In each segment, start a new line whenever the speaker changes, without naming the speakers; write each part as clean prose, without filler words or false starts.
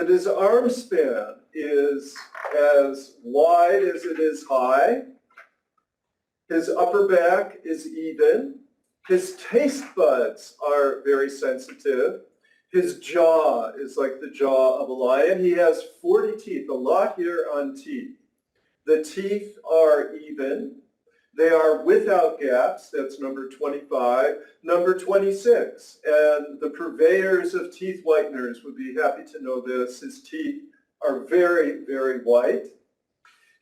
that his arm span is as wide as it is high. His upper back is even. His taste buds are very sensitive. His jaw is like the jaw of a lion. He has 40 teeth, a lot here on teeth. The teeth are even. They are without gaps. That's number 25. Number 26, and the purveyors of teeth whiteners would be happy to know this. His teeth are very, very white.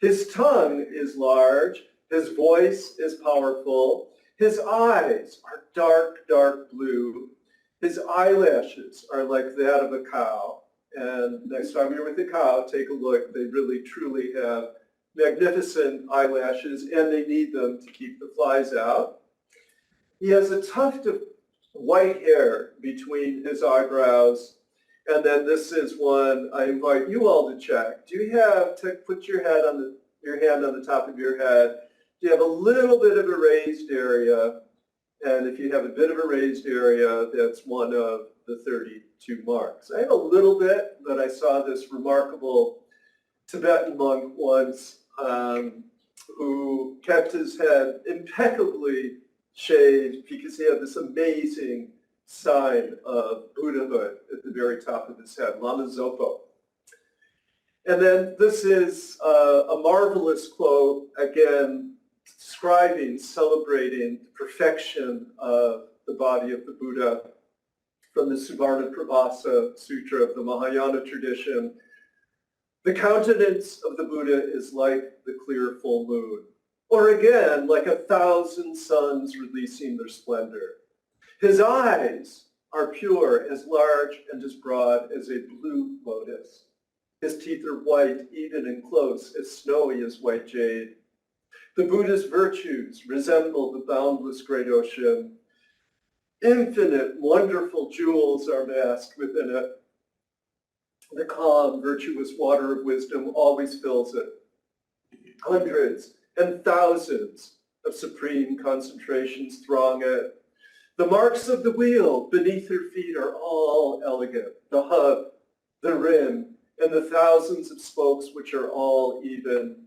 His tongue is large. His voice is powerful. His eyes are dark, dark blue. His eyelashes are like that of a cow. And next time you're with a cow, take a look. They really, truly have magnificent eyelashes, and they need them to keep the flies out. He has a tuft of white hair between his eyebrows. And then this is one I invite you all to check. Do you have, put your hand on the top of your head. Do you have a little bit of a raised area? And if you have a bit of a raised area, that's one of the 32 marks. I have a little bit, but I saw this remarkable Tibetan monk once who kept his head impeccably shaved because he had this amazing sign of Buddhahood at the very top of his head, Lama Zopo. And then this is a marvelous quote, again, describing, celebrating the perfection of the body of the Buddha from the Suvarna Pravasa Sutra of the Mahayana tradition. The countenance of the Buddha is like the clear full moon, or again, like 1,000 suns releasing their splendor. His eyes are pure, as large and as broad as a blue lotus. His teeth are white, even and close, as snowy as white jade. The Buddha's virtues resemble the boundless great ocean. Infinite, wonderful jewels are masked within it. The calm, virtuous water of wisdom always fills it. Hundreds and thousands of supreme concentrations throng it. The marks of the wheel beneath her feet are all elegant. The hub, the rim, and the thousands of spokes which are all even.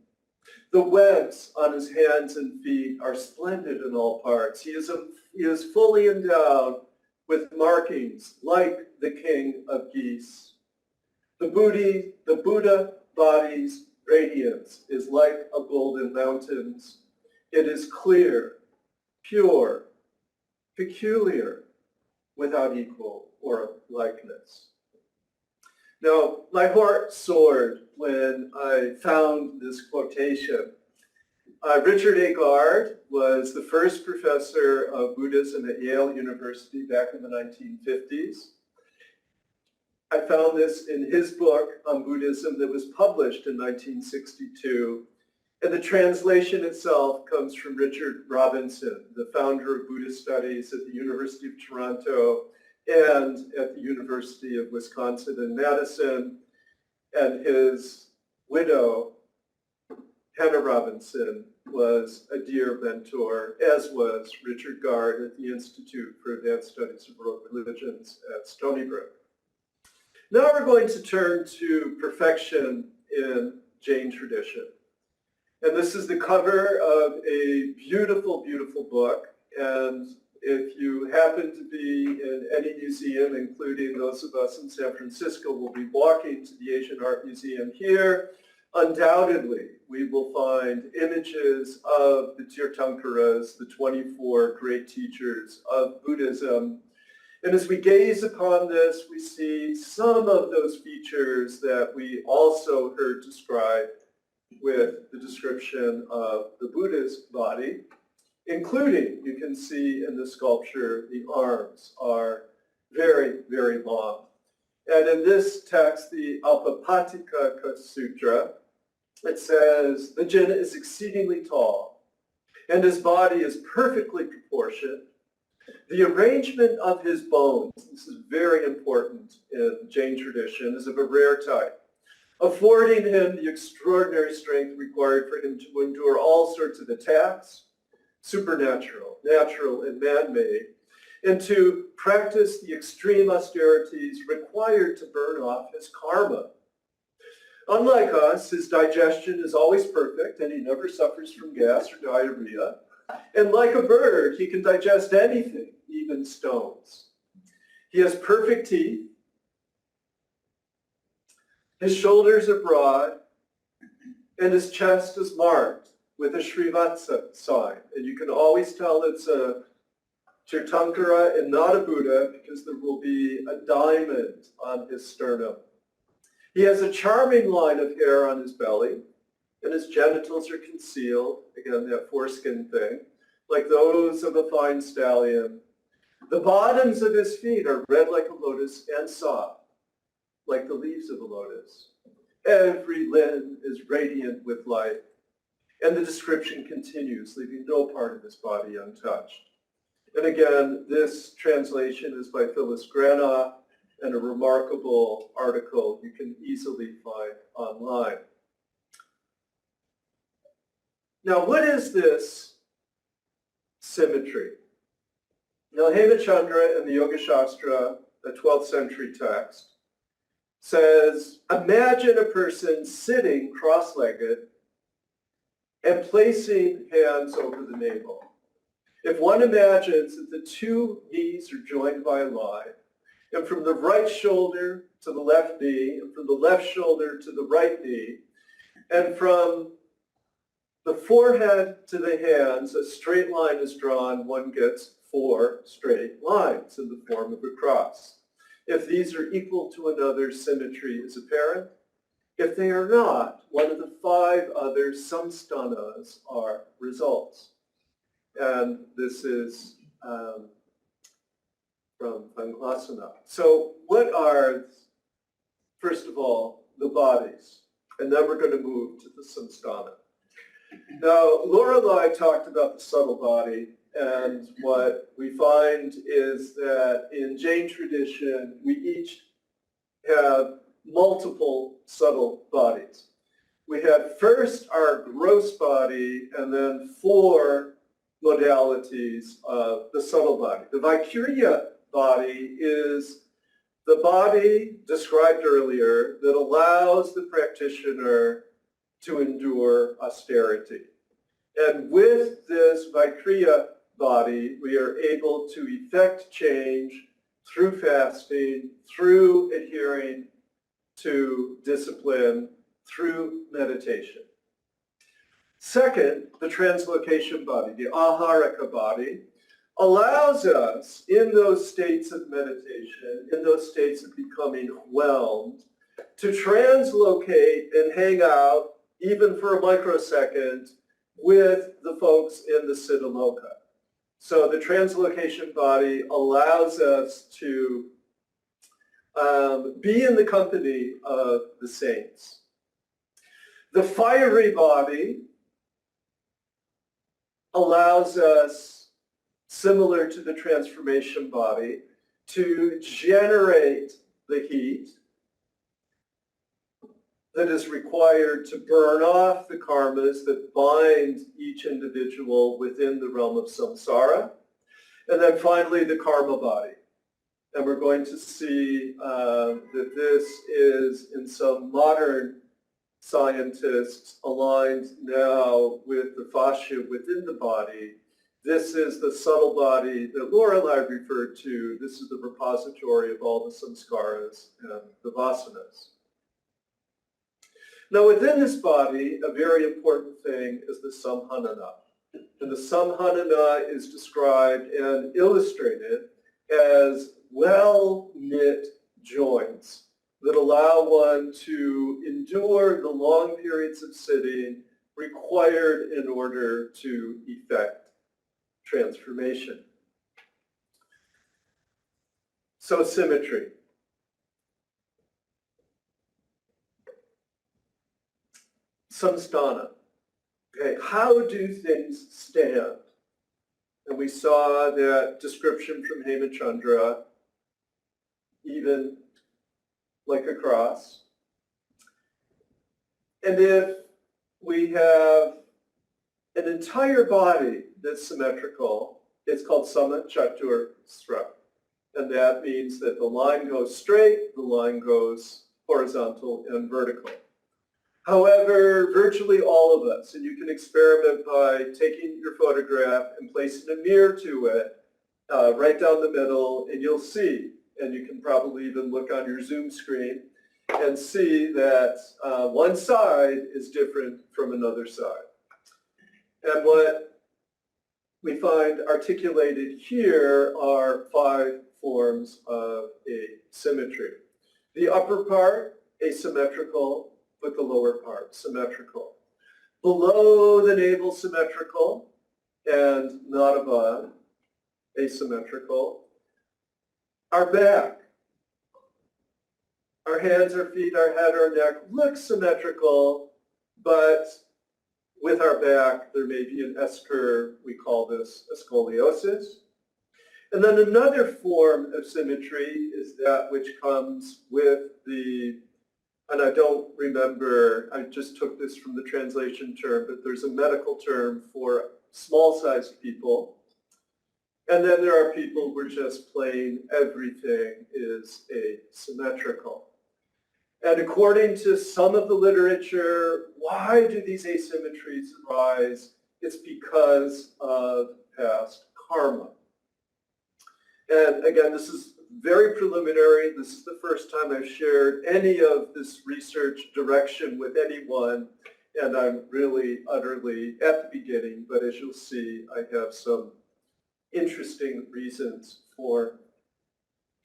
The webs on his hands and feet are splendid in all parts. He is fully endowed with markings like the king of geese. The Buddha body's radiance is like a golden mountains. It is clear, pure, peculiar, without equal or likeness. Now, my heart soared when I found this quotation. Richard A. Gard was the first professor of Buddhism at Yale University back in the 1950s. I found this in his book on Buddhism that was published in 1962. And the translation itself comes from Richard Robinson, the founder of Buddhist Studies at the University of Toronto and at the University of Wisconsin in Madison. And his widow, Hannah Robinson, was a dear mentor, as was Richard Gard at the Institute for Advanced Studies of World Religions at Stony Brook. Now we're going to turn to perfection in Jain tradition. And this is the cover of a beautiful, beautiful book. And if you happen to be in any museum, including those of us in San Francisco, will be walking to the Asian Art Museum here, undoubtedly we will find images of the Tirthankaras, the 24 great teachers of Buddhism. And as we gaze upon this, we see some of those features that we also heard described with the description of the Buddha's body, including, you can see in the sculpture, the arms are very, very long. And in this text, the Alpapatika Sutra, it says, the Jain is exceedingly tall, and his body is perfectly proportioned. The arrangement of his bones, this is very important in Jain tradition, is of a rare type, affording him the extraordinary strength required for him to endure all sorts of attacks, supernatural, natural, and man-made. and to practice the extreme austerities required to burn off his karma. Unlike us, his digestion is always perfect, and he never suffers from gas or diarrhea. And like a bird, he can digest anything, even stones. He has perfect teeth. His shoulders are broad, and his chest is marked with a Srivatsa sign. And you can always tell it's a Tirthankara and not a Buddha because there will be a diamond on his sternum. He has a charming line of hair on his belly, and his genitals are concealed, again, that foreskin thing, like those of a fine stallion. The bottoms of his feet are red like a lotus and soft, like the leaves of a lotus. Every limb is radiant with light. And the description continues, leaving no part of his body untouched. And again, this translation is by Phyllis Granoff, and a remarkable article you can easily find online. Now, what is this symmetry? Now, Hemachandra in the Yoga Shastra, a 12th century text, says, imagine a person sitting cross-legged and placing hands over the navel. If one imagines that the two knees are joined by a line, and from the right shoulder to the left knee, and from the left shoulder to the right knee, and from the forehead to the hands, a straight line is drawn, one gets 4 straight lines in the form of a cross. If these are equal to another, symmetry is apparent. If they are not, one of the 5 other samsthanas are results. And this is from Anglasana. So what are, first of all, the bodies? And then we're going to move to the samsthana. Now, Loriliai talked about the subtle body, and what we find is that in Jain tradition, we each have multiple subtle bodies. We have first our gross body, and then 4 modalities of the subtle body. The Vaikuriya body is the body described earlier that allows the practitioner to endure austerity. And with this Vaikuriya body, we are able to effect change through fasting, through adhering to discipline, through meditation. Second, the translocation body, the aharaka body, allows us in those states of meditation, in those states of becoming whelmed, to translocate and hang out, even for a microsecond, with the folks in the Siddhaloka. So the translocation body allows us to be in the company of the saints. The fiery body allows us, similar to the transformation body, to generate the heat that is required to burn off the karmas that bind each individual within the realm of samsara. And then finally, the karma body. And we're going to see that this is, in some modern scientists, aligned now with the fascia within the body. This is the subtle body that Loriliai referred to. This is the repository of all the samskaras and the vasanas. Now within this body, a very important thing is the samhanana. And the samhanana is described and illustrated as well-knit joints that allow one to endure the long periods of sitting required in order to effect transformation. So symmetry. Samsthana. Okay, how do things stand? And we saw that description from Hemachandra, even like a cross. And if we have an entire body that's symmetrical, It's called Samachaturasra. And that means that the line goes straight, the line goes horizontal and vertical. However, virtually all of us, and you can experiment by taking your photograph and placing a mirror to it, right down the middle, and you'll see, and you can probably even look on your Zoom screen and see that one side is different from another side. And what we find articulated here are 5 forms of asymmetry. The upper part, asymmetrical, but the lower part, symmetrical. Below the navel, symmetrical, and not above, asymmetrical. Our back, our hands, our feet, our head, our neck look symmetrical, but with our back, there may be an S-curve. We call this a scoliosis. And then another form of symmetry is that which comes with the, and I don't remember, I just took this from the translation term, but there's a medical term for small-sized people. And then there are people who are just plain everything is asymmetrical. And according to some of the literature, why do these asymmetries arise? It's because of past karma. And again, this is very preliminary. This is the first time I've shared any of this research direction with anyone, and I'm really utterly at the beginning, but as you'll see, I have some interesting reasons for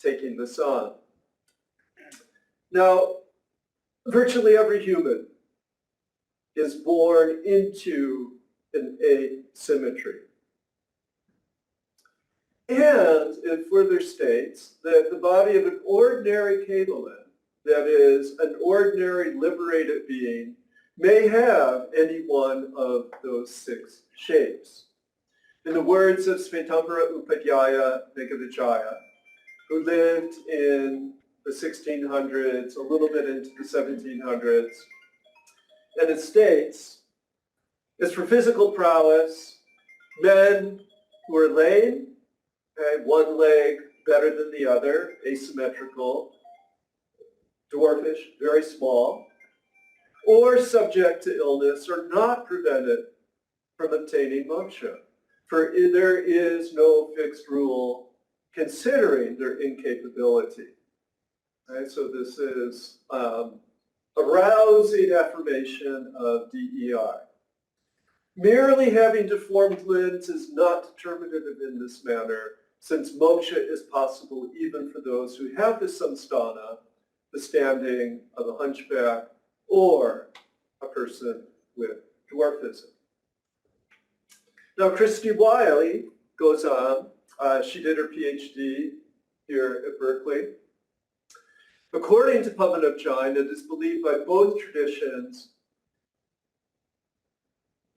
taking this on. Now, virtually every human is born into an asymmetry. And it further states that the body of an ordinary Kabbalion, that is, an ordinary liberated being, may have any one of those 6 shapes. In the words of Svetambara Upadhyaya Megavijaya, who lived in the 1600s, a little bit into the 1700s, and it states, as for physical prowess, men who are lame, okay, one leg better than the other, asymmetrical, dwarfish, very small, or subject to illness are not prevented from obtaining moksha. For there is no fixed rule considering their incapability. Right? So this is a rousing affirmation of DEI. Merely having deformed limbs is not determinative in this manner, since moksha is possible even for those who have the samsthana, the standing of a hunchback, or a person with dwarfism. Now, Christy Wiley goes on. She did her PhD here at Berkeley. According to Pavanav Jain, it is believed by both traditions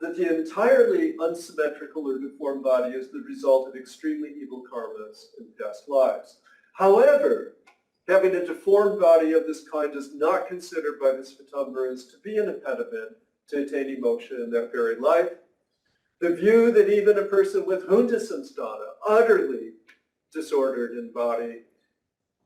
that the entirely unsymmetrical or deformed body is the result of extremely evil karmas in past lives. However, having a deformed body of this kind is not considered by the Svetambaras to be an impediment to attaining moksha in that very life. The view that even a person with Hunta samsthana, utterly disordered in body,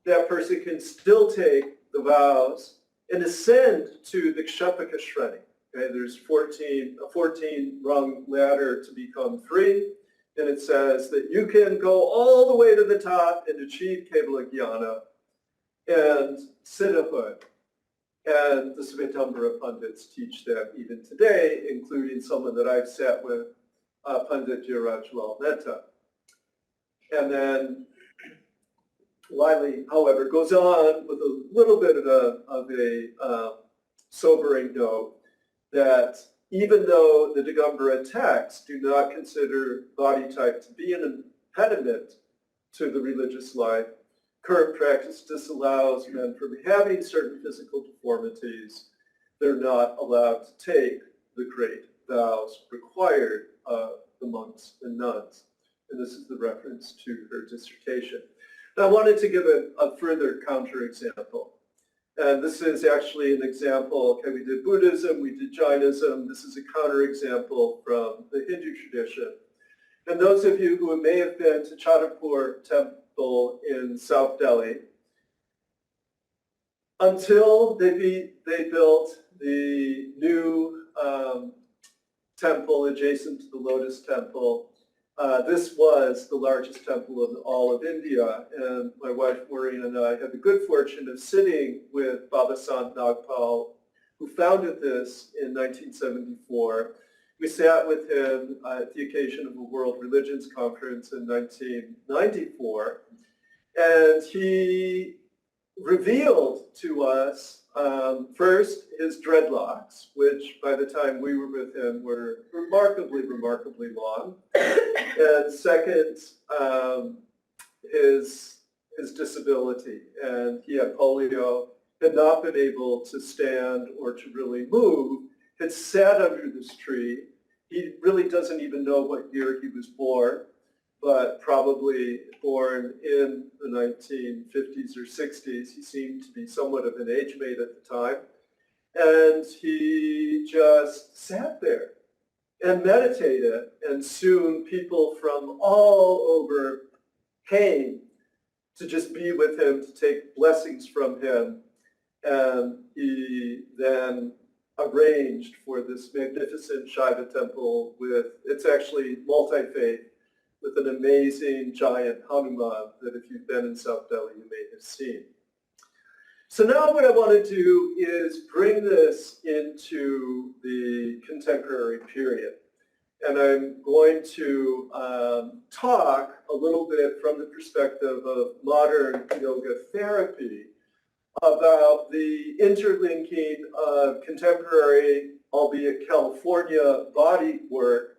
that person can still take the vows and ascend to the Kshapaka Shreni. Okay, there's a 14-rung ladder to become free, and it says that you can go all the way to the top and achieve Kevala Jnana and siddhahood. And the Svetambara Pundits teach that even today, including someone that I've sat with, Pandit Jirajlal Mehta. And then Wiley, however, goes on with a little bit of a sobering note that even though the Digambara texts do not consider body type to be an impediment to the religious life, current practice disallows men from having certain physical deformities. They're not allowed to take the great vows required of the monks and nuns. And this is the reference to her dissertation. Now, I wanted to give a further counterexample. And this is actually an example, okay, we did Buddhism, we did Jainism. This is a counterexample from the Hindu tradition. And those of you who may have been to Chapple Temple in South Delhi, until they built the new temple adjacent to the Lotus Temple, this was the largest temple of all of India. And my wife Maureen and I had the good fortune of sitting with Baba Sant Nagpal, who founded this in 1974. We sat with him at the occasion of a World Religions Conference in 1994, and he revealed to us first his dreadlocks, which by the time we were with him were remarkably long, and second, his disability, and he had polio, had not been able to stand or to really move, had sat under this tree. He really doesn't even know what year he was born, but probably born in the 1950s or 60s. He seemed to be somewhat of an age mate at the time. And he just sat there and meditated, and soon people from all over came to just be with him, to take blessings from him. And he then arranged for this magnificent Shiva temple with, it's actually multi-faith, with an amazing giant Hanuman that if you've been in South Delhi, you may have seen. So now what I want to do is bring this into the contemporary period. And I'm going to talk a little bit from the perspective of modern yoga therapy about the interlinking of contemporary, albeit California, body work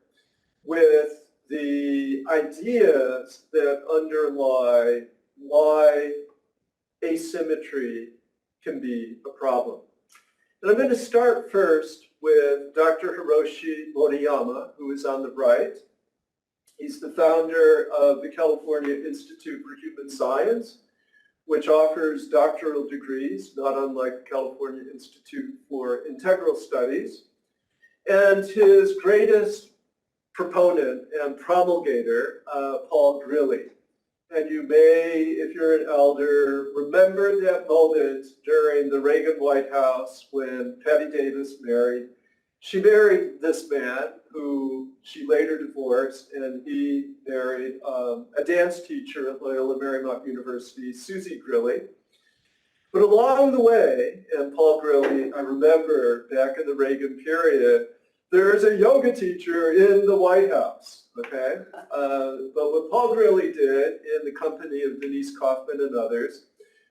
with the ideas that underlie why asymmetry can be a problem. And I'm going to start first with Dr. Hiroshi Moriyama, who is on the right. He's the founder of the California Institute for Human Science, which offers doctoral degrees, not unlike the California Institute for Integral Studies. And his greatest proponent and promulgator, Paul Grilly. And you may, if you're an elder, remember that moment during the Reagan White House when Patty Davis married. She married this man who she later divorced, and he married a dance teacher at Loyola Marymount University, Susie Grilly. But along the way, and Paul Grilly, I remember back in the Reagan period, there's a yoga teacher in the White House, okay? But what Paul Grilly did in the company of Denise Kaufman and others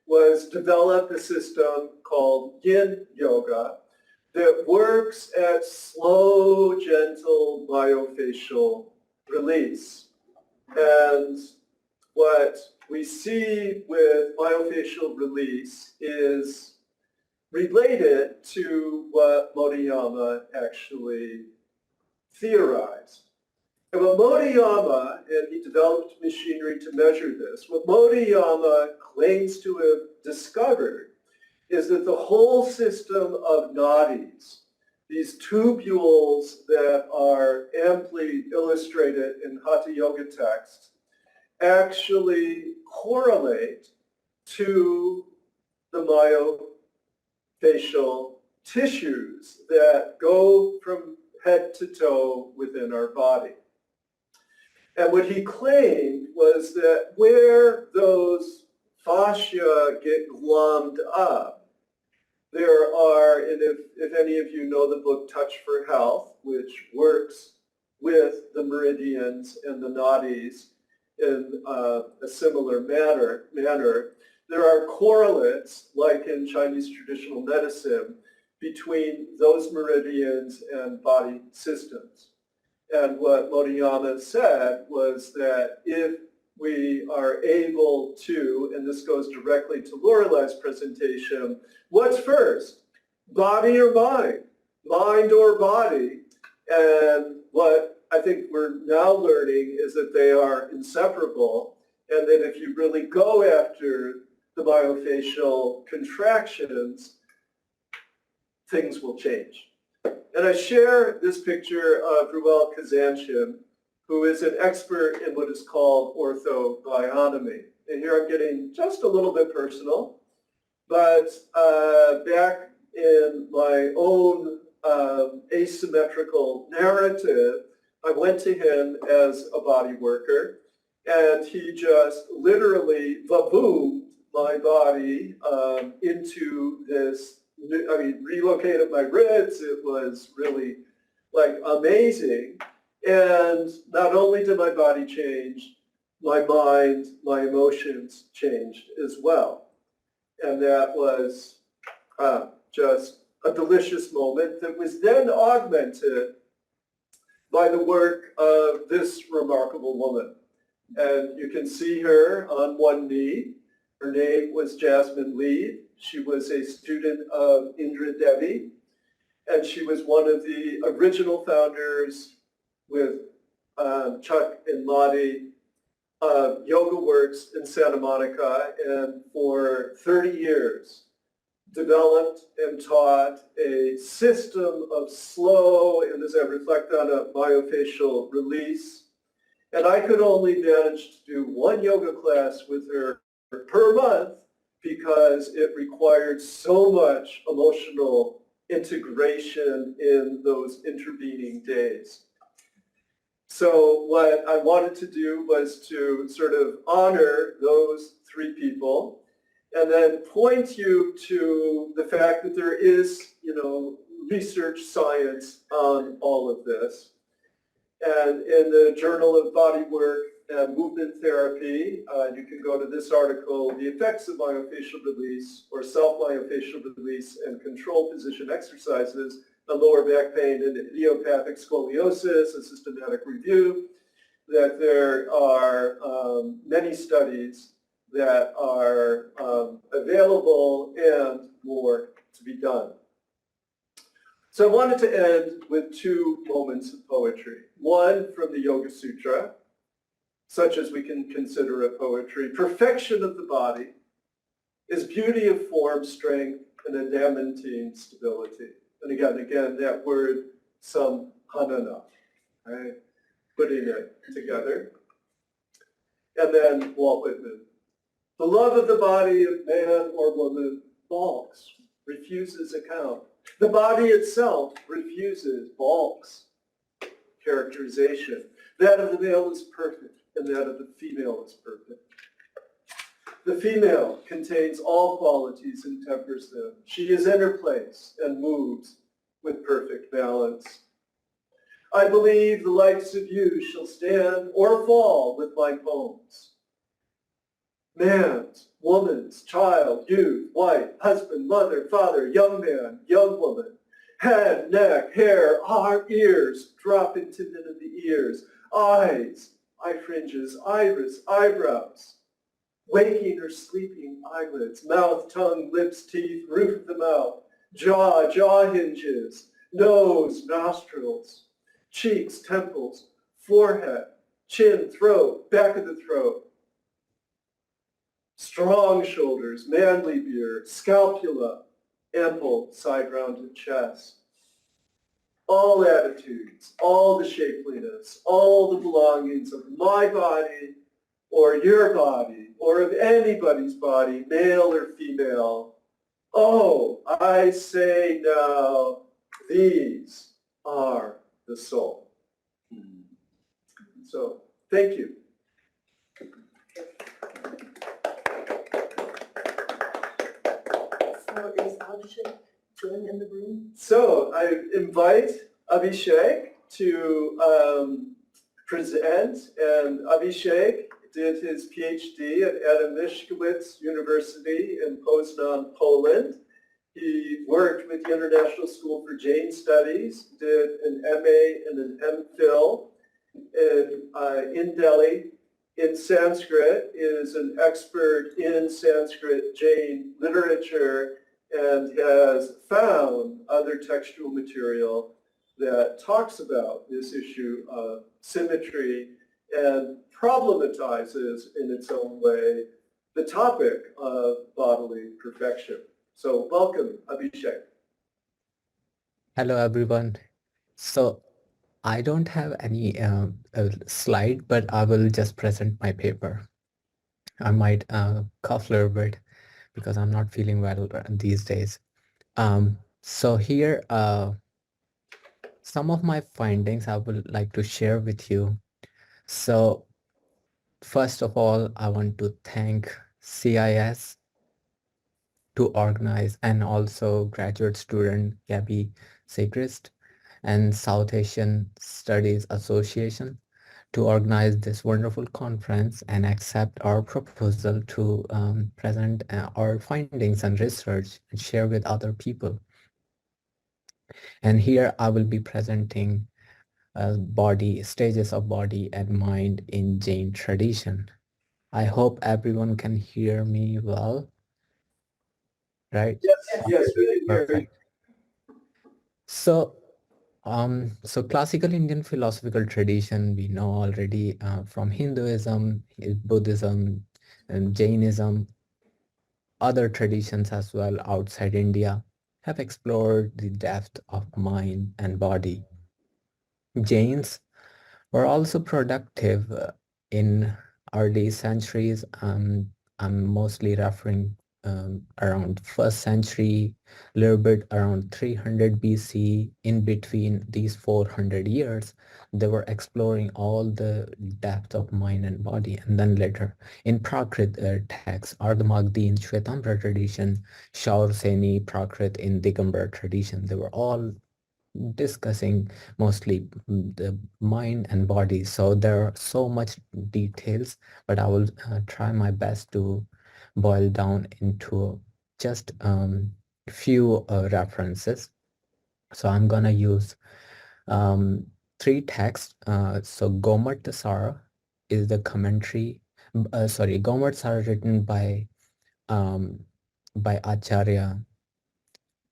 was develop a system called Yin Yoga that works at slow, gentle myofascial release. And what we see with myofascial release is related to what Moriyama actually theorized. And what Moriyama, and he developed machinery to measure this, what Moriyama claims to have discovered is that the whole system of nadis, these tubules that are amply illustrated in Hatha Yoga texts, actually correlate to the myofascial tissues that go from head to toe within our body. And what he claimed was that where those fascia get glommed up, there are, and if any of you know the book Touch for Health, which works with the meridians and the nadis in a similar manner, there are correlates, like in Chinese traditional medicine, between those meridians and body systems. And what Moriyama said was that if we are able to, and this goes directly to Lorilai's presentation, what's first, body or mind? Mind or body? And what I think we're now learning is that they are inseparable, and that if you really go after the myofascial contractions, things will change. And I share this picture of Ruel Kazanjian, who is an expert in what is called orthobionomy. And here I'm getting just a little bit personal, but back in my own asymmetrical narrative, I went to him as a body worker, and he just literally vavoomed my body into this, relocated my ribs. It was really like amazing. And not only did my body change, my mind, my emotions changed as well. And that was just a delicious moment that was then augmented by the work of this remarkable woman. And you can see her on one knee. Her name was Jasmine Lee. She was a student of Indra Devi, and she was one of the original founders with Chuck and Lottie Yoga Works in Santa Monica, and for 30 years developed and taught a system of slow, and as I reflect on it, myofascial release. And I could only manage to do one yoga class with her per month because it required so much emotional integration in those intervening days. So what I wanted to do was to sort of honor those three people and then point you to the fact that there is, research science on all of this. And in the Journal of Bodywork and Movement Therapy, you can go to this article, The Effects of Myofascial Release or Self-Myofascial Release and Control Position Exercises on Lower Back Pain and Idiopathic Scoliosis, a systematic review, that there are many studies that are available and more to be done. So I wanted to end with two moments of poetry. One from the Yoga Sutra, such as we can consider it poetry. Perfection of the body is beauty of form, strength, and adamantine stability. And again, that word samhanana, right? Putting it together. And then Walt Whitman. The love of the body of man or woman balks, refuses account. The body itself refuses, balks characterization. That of the male is perfect, and that of the female is perfect. The female contains all qualities and tempers them. She is in her place and moves with perfect balance. I believe the likes of you shall stand or fall with my poems. Man's, woman's, child, youth, wife, husband, mother, father, young man, young woman, head, neck, hair, ears, drop into the ears, eyes, eye fringes, iris, eyebrows, waking or sleeping eyelids, mouth, tongue, lips, teeth, roof of the mouth, jaw hinges, nose, nostrils, cheeks, temples, forehead, chin, throat, back of the throat, strong shoulders, manly beard, scapula, ample side-rounded chest. All attitudes, all the shapeliness, all the belongings of my body or your body or of anybody's body, male or female. Oh, I say now, these are the soul. So, thank you.
So is Abhishek joining in the room?
So I invite Abhishek to present, and Abhishek did his PhD at Adam Mickiewicz University in Poznan, Poland. He worked with the International School for Jain Studies, did an MA and an MPhil in Delhi in Sanskrit, is an expert in Sanskrit Jain literature, and has found other textual material that talks about this issue of symmetry and problematizes in its own way the topic of bodily perfection. So welcome, Abhishek.
Hello, everyone. So I don't have any slide, but I will just present my paper. I might cough a little bit because I'm not feeling well these days. So here, some of my findings I would like to share with you. So first of all, I want to thank CIS to organize, and also graduate student Gabby Segrist and South Asian Studies Association to organize this wonderful conference and accept our proposal to present our findings and research and share with other people. And here I will be presenting body, stages of body and mind in Jain tradition. I hope everyone can hear me well, right?
Yes, we can hear you.
Perfect. So classical Indian philosophical tradition, we know already from Hinduism, Buddhism, and Jainism, other traditions as well outside India have explored the depth of mind and body. Jains were also productive in early centuries. I'm mostly referring around first century, a little bit around 300 BC. In between these 400 years, they were exploring all the depth of mind and body. And then later in Prakrit texts, Ardhamagdi in Shwetambar tradition, Shaur Seni Prakrit in Digambar tradition, they were all discussing mostly the mind and body. So there are so much details, but I will try my best to boil down into just few references. So I'm gonna use three texts. So Gomar Tasara is the commentary. Gomar Tasara written um, by Acharya.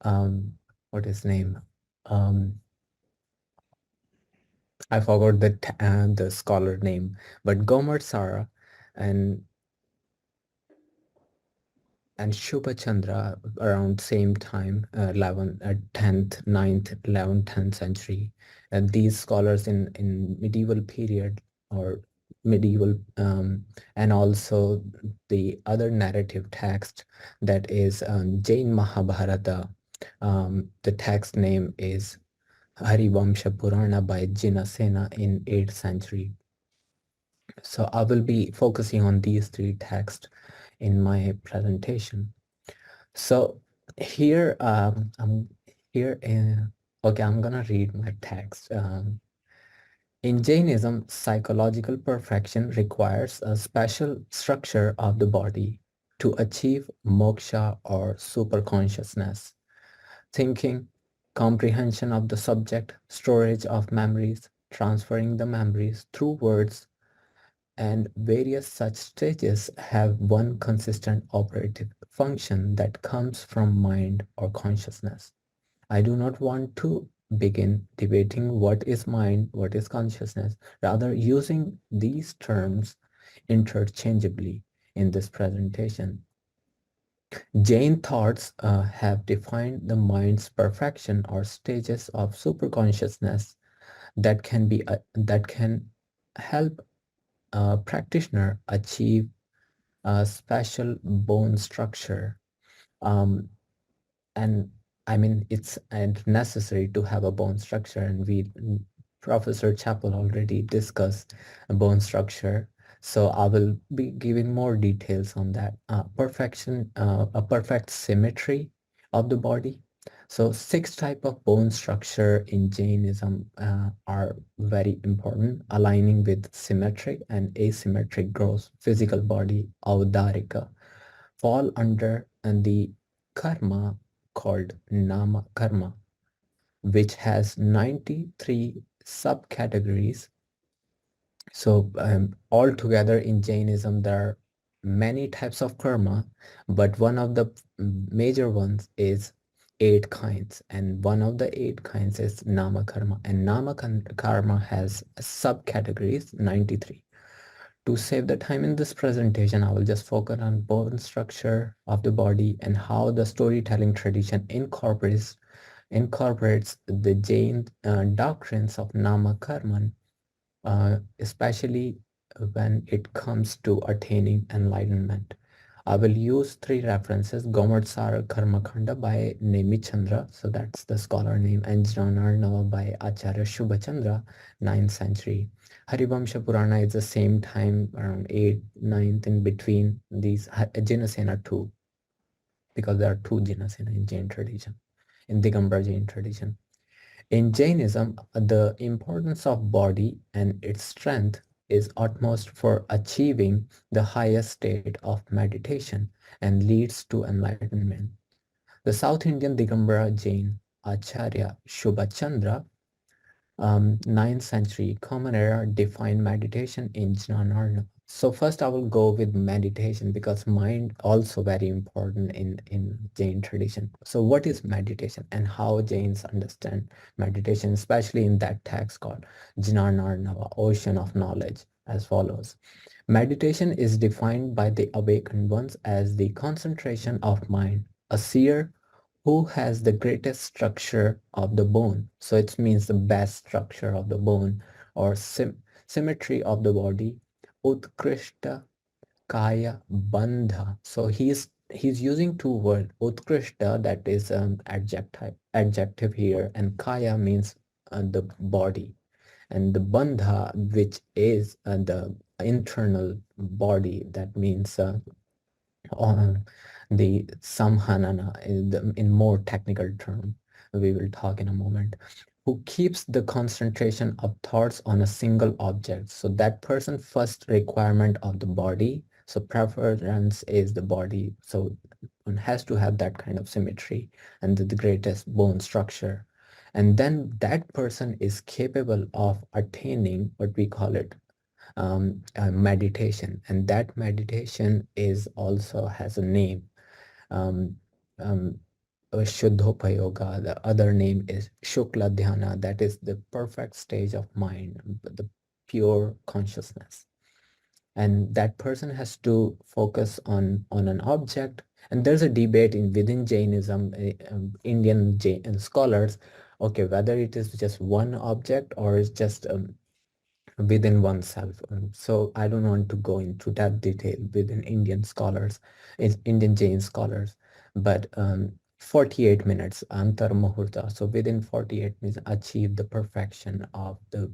What is his name? Um, I forgot the scholar name, but Gomer Sara and Shubha Chandra around same time, 10th, 9th, 11th, 10th century. And these scholars in medieval period or medieval and also the other narrative text that is Jain Mahabharata. The text name is Harivamsha Purana by Jinasena in 8th century. So I will be focusing on these three texts in my presentation. So here, I'm here in, okay, I'm gonna read my text. In Jainism, psychological perfection requires a special structure of the body to achieve moksha or superconsciousness. Thinking, comprehension of the subject, storage of memories, transferring the memories through words, and various such stages have one consistent operative function that comes from mind or consciousness. I do not want to begin debating what is mind, what is consciousness, rather using these terms interchangeably in this presentation. Jain thoughts have defined the mind's perfection or stages of superconsciousness that can help a practitioner achieve a special bone structure. Um, and I mean, it's and necessary to have a bone structure, and Professor Chapple already discussed a bone structure. So I will be giving more details on that. A perfect symmetry of the body. So six type of bone structure in Jainism are very important, aligning with symmetric and asymmetric growth, physical body, avdarika, fall under and the karma called nama karma, which has 93 subcategories. So altogether in Jainism, there are many types of karma, but one of the major ones is eight kinds, and one of the eight kinds is nama karma, and karma has subcategories 93. To save the time in this presentation, I will just focus on bone structure of the body and how the storytelling tradition incorporates the Jain doctrines of Nama Karman, especially when it comes to attaining enlightenment. I will use three references: Gomatsara Karmakanda by Nemi Chandra, so that's the scholar name, and Jnanarnava by Acharya Shubhachandra, 9th century. Harivamsha Purana is the same time, around 8th, 9th, in between these. Jinasena too, because there are two Jinasena in Jain tradition, in Digambara Jain tradition. In Jainism, the importance of body and its strength is utmost for achieving the highest state of meditation and leads to enlightenment. The South Indian Digambara Jain Acharya Shubhachandra, 9th century Common Era, defined meditation in Jnanarna. So first I will go with meditation because mind also very important in Jain tradition. So what is meditation and how Jains understand meditation, especially in that text called Jnanarnava, Ocean of Knowledge, as follows. Meditation is defined by the awakened ones as the concentration of mind, a seer who has the greatest structure of the bone. So it means the best structure of the bone or symmetry of the body. Utkrishta Kaya Bandha. So he's using two words. Utkrishta, that is adjective here, and Kaya means the body, and the Bandha, which is the internal body, that means on the samhanana, in more technical term we will talk in a moment, who keeps the concentration of thoughts on a single object. So that person first requirement of the body, so preference is the body, so one has to have that kind of symmetry and the greatest bone structure, and then that person is capable of attaining what we call it meditation, and that meditation is also has a name, um, um, Shuddhopayoga. The other name is Shukla Dhyana, that is the perfect stage of mind, the pure consciousness. And that person has to focus on an object. And there's a debate in within Jainism, Indian Jain scholars, okay, whether it is just one object or it's just within oneself. So I don't want to go into that detail within Indian scholars, Indian Jain scholars, but 48 minutes antar muhurta. So within 48 minutes, achieve the perfection of the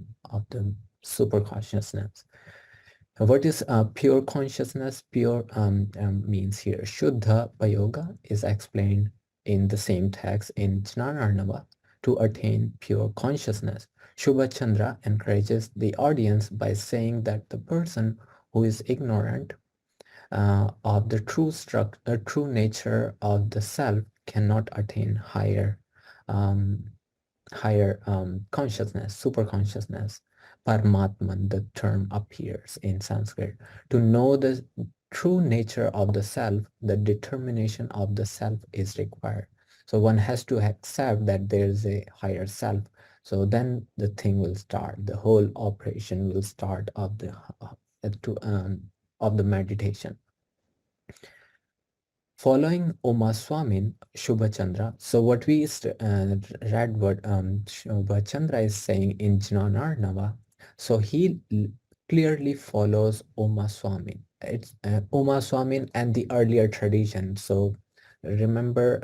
super consciousness. What is pure consciousness? Pure means here Shuddha Payoga is explained in the same text in Jnanarnava to attain pure consciousness. Shubha Chandra encourages the audience by saying that the person who is ignorant of the true nature of the self cannot attain um, higher consciousness, super consciousness. Paramatman, the term appears in Sanskrit. To know the true nature of the self, the determination of the self is required. So one has to accept that there is a higher self. So then the thing will start. The whole operation will start of the meditation. Following Oma Swamin, Shubha Chandra. So what we read what Shubha Chandra is saying in Jnanarnava. So he clearly follows Oma Swamin. It's Oma Swamin and the earlier tradition. So remember,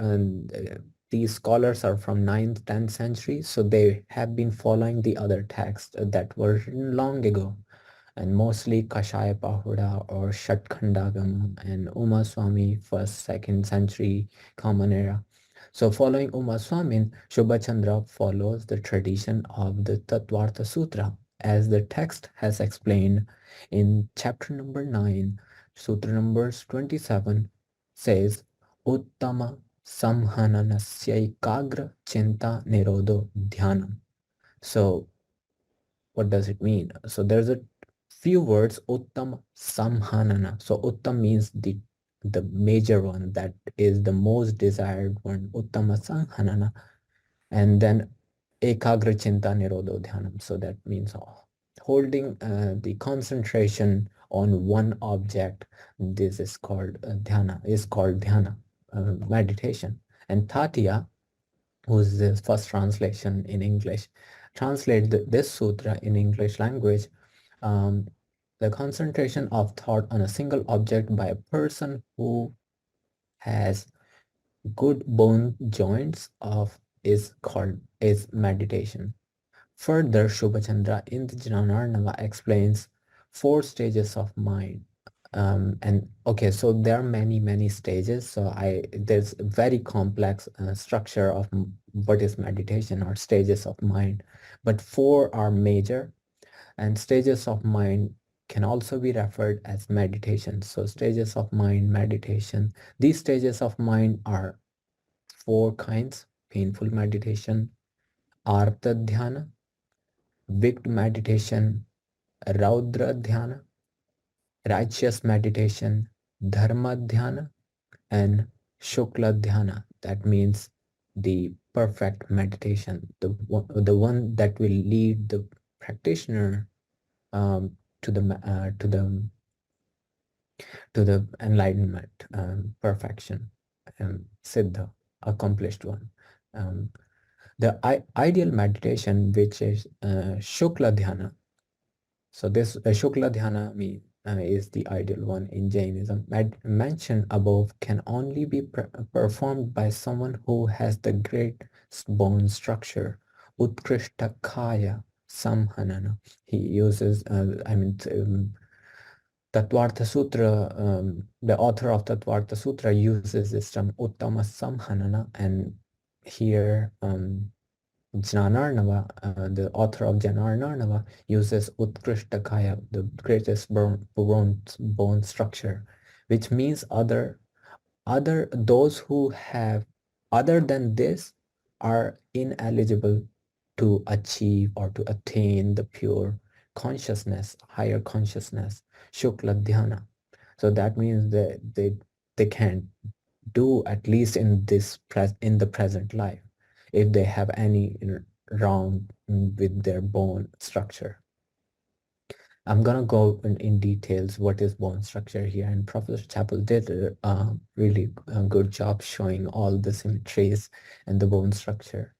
these scholars are from 9th, 10th century. So they have been following the other texts that were written long ago, and mostly Kashaya Pahuda or Shatkhandagama and Uma Swami, 1st, 2nd century Common Era. So following Uma Swamin, Shubha Chandra follows the tradition of the Tattvartha Sutra, as the text has explained in chapter number 9, sutra numbers 27, says, Uttama Samhananasyaikagra Chinta Nirodho Dhyanam. So what does it mean? So there's a few words, Uttam Samhanana. So Uttam means the major one, that is the most desired one, Uttama Samhanana. And then Ekagra Chinta Nirodho Dhyanam. So that means holding the concentration on one object. This is called dhyana, meditation. And Tatya who's the first translation in English, translate this sutra in English language. Um, the concentration of thought on a single object by a person who has good bone joints of is meditation. Further, Shubhachandra in the Jnanarnava explains 4 stages of mind. And okay, so there are many stages. So there's a very complex structure of what is meditation or stages of mind, but 4 are major, and stages of mind can also be referred as meditation. So stages of mind, meditation. These stages of mind are 4 kinds: painful meditation, artha dhyana, Vikt meditation, Raudra dhyana, righteous meditation, Dharma dhyana, and Shukla dhyana. That means the perfect meditation, the one that will lead the practitioner to the enlightenment, perfection, siddha, accomplished one. Um, the ideal meditation, which is Shukla dhyana. So this Shukla dhyana is the ideal one in Jainism. Mentioned above can only be performed by someone who has the great bone structure, Utkrishta Kaya Samhanana. He uses, Tattvartha Sutra, the author of Tattvartha Sutra uses this term Uttama Samhanana, and here Jnanarnava, the author of Jnanarnava, uses Utkrishtakaya, the greatest bone structure, which means those who have other than this are ineligible to achieve or to attain the pure consciousness, higher consciousness, Shukla Dhyana. So that means that they can do at least in in the present life if they have any wrong with their bone structure. I'm gonna go in details what is bone structure here, and Professor Chapple did a really good job showing all the symmetries and the bone structure,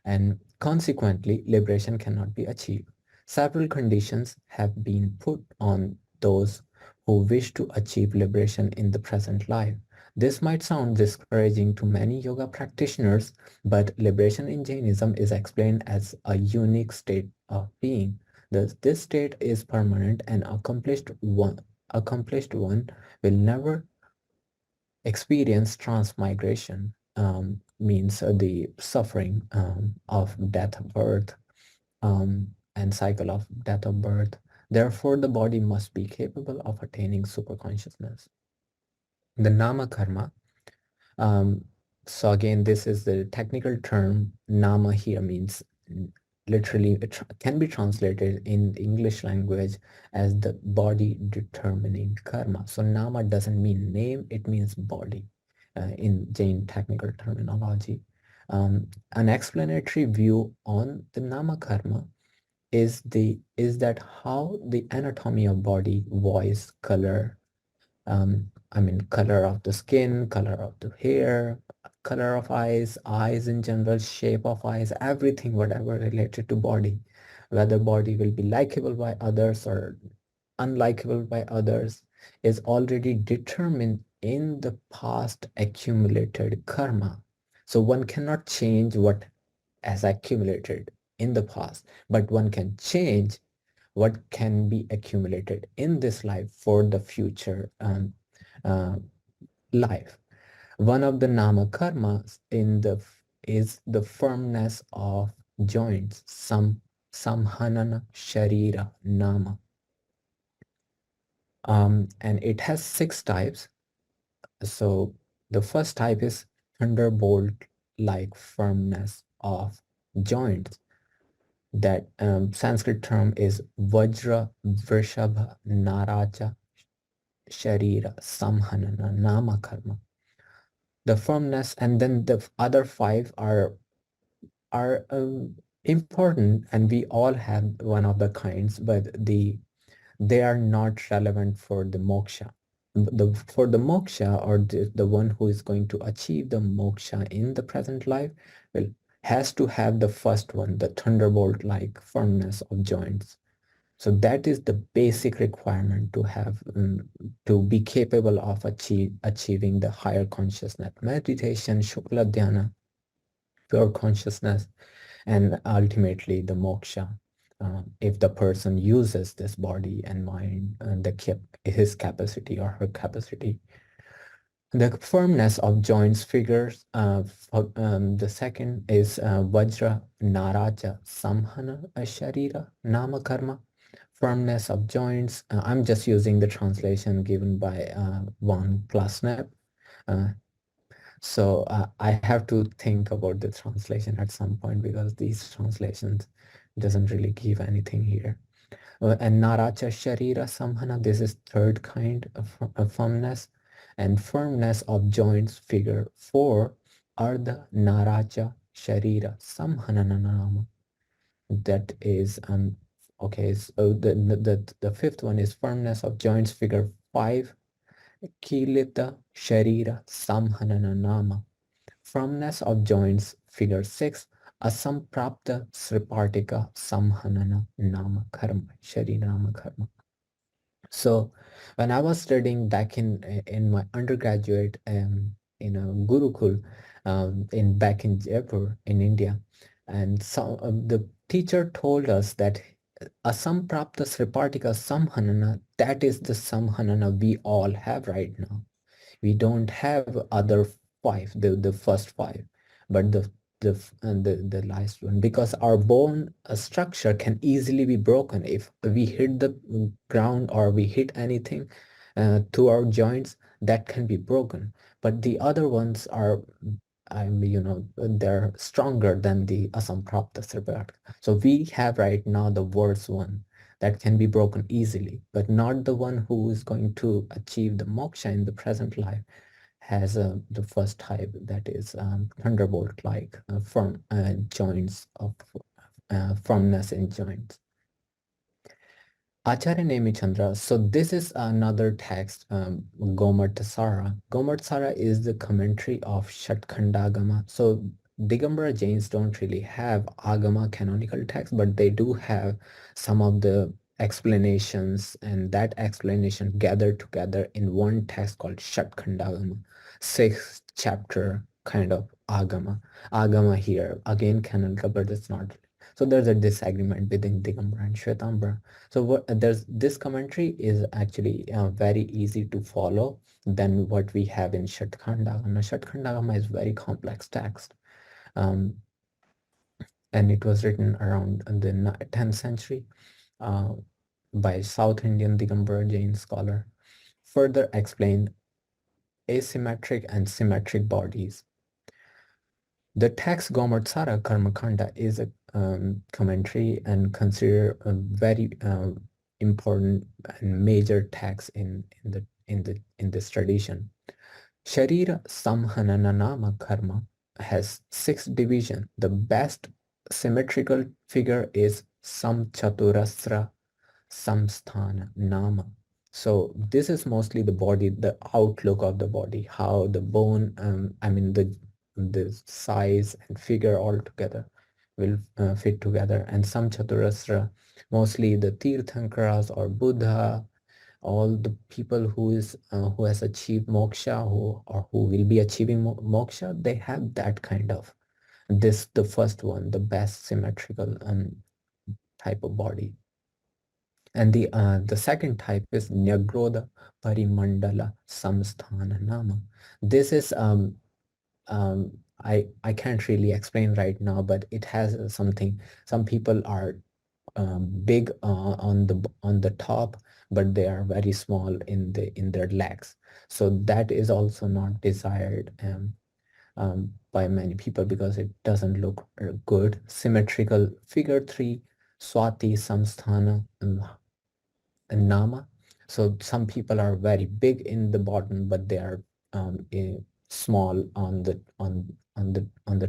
and consequently liberation cannot be achieved. Several conditions have been put on those who wish to achieve liberation in the present life. This might sound discouraging to many yoga practitioners, but liberation in Jainism is explained as a unique state of being. This state is permanent, and accomplished one will never experience transmigration, means the suffering of death, birth, and cycle of death of birth. Therefore, the body must be capable of attaining superconsciousness. The nama karma. So again, this is the technical term. Nama here means literally it can be translated in English language as the body determining karma. So nama doesn't mean name, it means body in Jain technical terminology. An explanatory view on the nama karma is that how the anatomy of body, voice, color, color of the skin, color of the hair, color of eyes in general, shape of eyes, everything, whatever related to body, whether body will be likable by others or unlikable by others, is already determined in the past accumulated karma. So one cannot change what has accumulated in the past, but one can change what can be accumulated in this life for the future uh, life. One of the nama karmas is the firmness of joints, samhanana sharira nama. And it has 6 types. So the first type is thunderbolt-like firmness of joints. That Sanskrit term is Vajra Vrishabha Naraja Sharira Samhanana Nama Karma. The firmness, and then the other 5 are important, and we all have one of the kinds, but they are not relevant for the moksha. For the moksha, or the one who is going to achieve the moksha in the present life, well, has to have the first one, the thunderbolt-like firmness of joints. So that is the basic requirement to have to be capable of achieving the higher consciousness, meditation, shukla dhyana, pure consciousness, and ultimately the moksha. If the person uses this body and mind and his capacity or her capacity. The firmness of joints figures, the second is Vajra Naraja Samhana Sharira Nama Karma. Firmness of joints. I'm just using the translation given by Von Klasnep. So I have to think about the translation at some point because these translations doesn't really give anything here. And Naracha Sharira Samhana, this is third kind of firmness. And firmness of joints figure 4, Ardha Naracha Sharira Samhana Nama. That is, okay, so the fifth one is firmness of joints figure 5, Kilita Sharira Samhana Nama. Firmness of joints figure 6, Asamprapta Sripartika Samhanana Nama Karma, Sharira Nama Karma. So when I was studying back in my undergraduate in a Gurukul back in Jaipur in India, and so the teacher told us that Asamprapta Sripartika Samhanana, that is the Samhanana we all have right now. We don't have other 5, the first 5, but the last one, because our bone structure can easily be broken if we hit the ground or we hit anything to our joints, that can be broken. But the other ones are, they're stronger than the asamprapta sripartika. So we have right now the worst one that can be broken easily, but not the one who is going to achieve the moksha in the present life. Has the first type, that is thunderbolt-like firm joints of firmness in joints. Acharya Nemichandra. So this is another text, Gomartasara. Gomartasara is the commentary of Shatkhandagama. So Digambara Jains don't really have Agama canonical text, but they do have some of the explanations, and that explanation gathered together in one text called Shatkhandagama, 6th chapter kind of Agama. Agama here, again canonical, but it's not. So there's a disagreement within Digambara and Shvetambara. So there's this commentary is actually very easy to follow than what we have in Shatkhandagama. Shatkhandagama is very complex text. And it was written around the 10th century by South Indian Digambara Jain scholar. Further explained asymmetric and symmetric bodies. The text Gomartsara Karmakanda is a commentary and considered a very important and major text in this tradition. Sharira Samhananama Karma has 6 divisions. The best symmetrical figure is Samchaturasra Samsthana Nama. So this is mostly the body, the outlook of the body, how the bone, the size and figure all together will fit together. And Samchaturasra, mostly the Tirthankaras or Buddha, all the people who has achieved moksha, who will be achieving moksha, they have that kind of the first one, the best symmetrical type of body. And the second type is Nyagroda Parimandala Samsthana Nama. This is I can't really explain right now, but it has something. Some people are big on the top, but they are very small in their legs. So that is also not desired by many people because it doesn't look good. Symmetrical figure 3, Swati Samsthana Nama. So some people are very big in the bottom, but they are small on the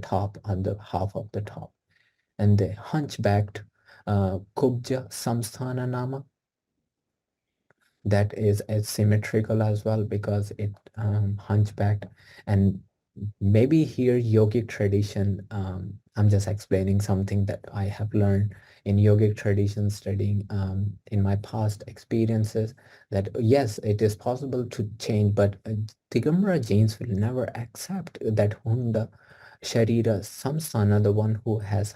top, on the half of the top. And the hunchbacked Kubja Samsthana Nama, that is symmetrical as well because it hunchbacked, and maybe here yogic tradition, I'm just explaining something that I have learned in yogic tradition studying in my past experiences, that yes, it is possible to change, but Digamara Jains will never accept that Hunda Sharira Samsana, the one who has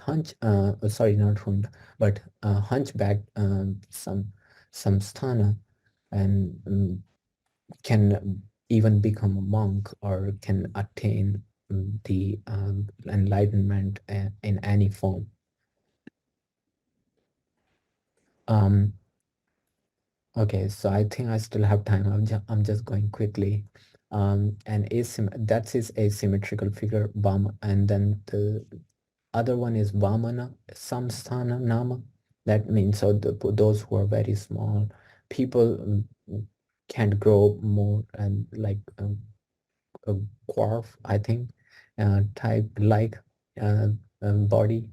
sorry, not Hunda, but hunchback some sthana, and can even become a monk or can attain the enlightenment in any form. Um, okay, so I think I still have time. I'm just going quickly. And that's his asymmetrical figure, Vama, and then the other one is Vamana Samsthana Nama. That means so those who are very small, people can't grow more, and like a dwarf, I think, type like uh, body,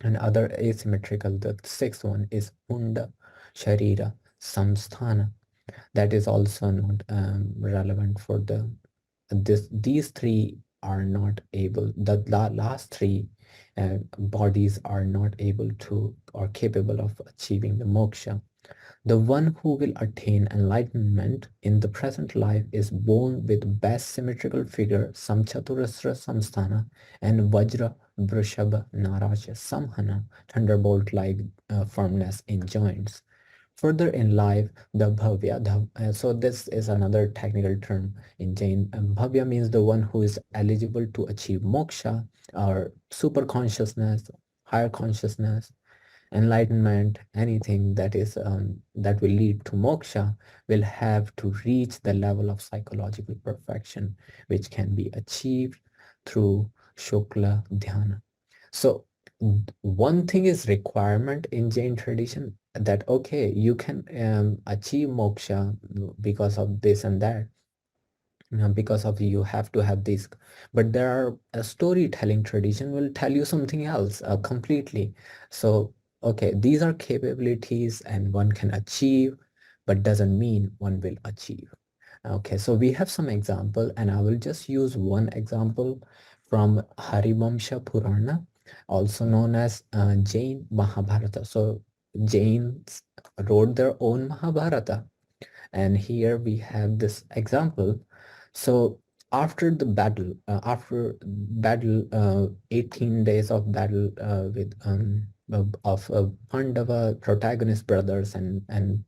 and other asymmetrical. The sixth one is Unda Sharira Samsthana. That is also not relevant for these three are not able, the last three bodies are not able to or capable of achieving the moksha. The one who will attain enlightenment in the present life is born with best symmetrical figure Samchaturasra Samsthana and Vajra Vrishabha Naraja Samhana, thunderbolt-like firmness in joints. Further in life, the Bhavya, so this is another technical term in Jain. Bhavya means the one who is eligible to achieve moksha or super consciousness, higher consciousness, enlightenment, anything that is that will lead to moksha will have to reach the level of psychological perfection, which can be achieved through Shukla Dhyana. So one thing is requirement in Jain tradition, that okay, you can achieve moksha because of this and that, because of you have to have this, but there are a storytelling tradition will tell you something else completely. So okay, these are capabilities and one can achieve, but doesn't mean one will achieve. Okay, so we have some example, and I will just use one example from Harivamsha Purana, also known as Jain Mahabharata. So Jains wrote their own Mahabharata, and here we have this example. So after battle, 18 days of battle with Pandava protagonist brothers and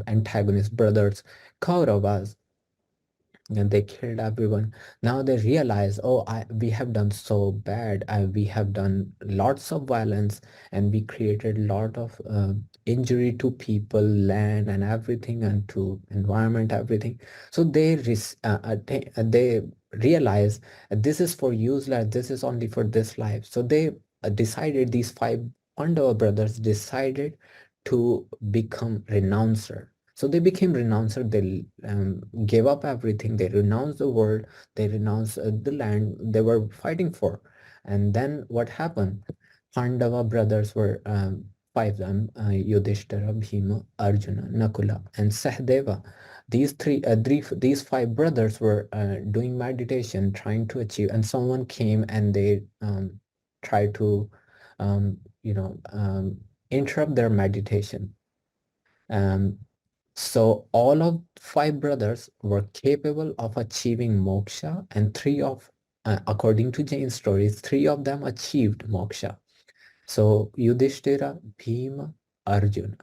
antagonist brothers, Kauravas, and they killed everyone. Now they realize, oh, we have done so bad. We have done lots of violence, and we created a lot of injury to people, land, and everything, and to environment, everything. So they realize this is for useless. This is only for this life. So they decided. These five Pandava brothers decided to become renouncer. So they became renouncer. They gave up everything. They renounced the world. They renounced the land they were fighting for. And then what happened? Pandava brothers were five of them: Yudhishthira, Bhima, Arjuna, Nakula, and Sahadeva. These five brothers were doing meditation, trying to achieve. And someone came and they tried to, um, you know, um, interrupt their meditation. Um, so all of five brothers were capable of achieving moksha, and according to Jain stories, three of them achieved moksha. So Yudhishthira, Bhima, Arjuna,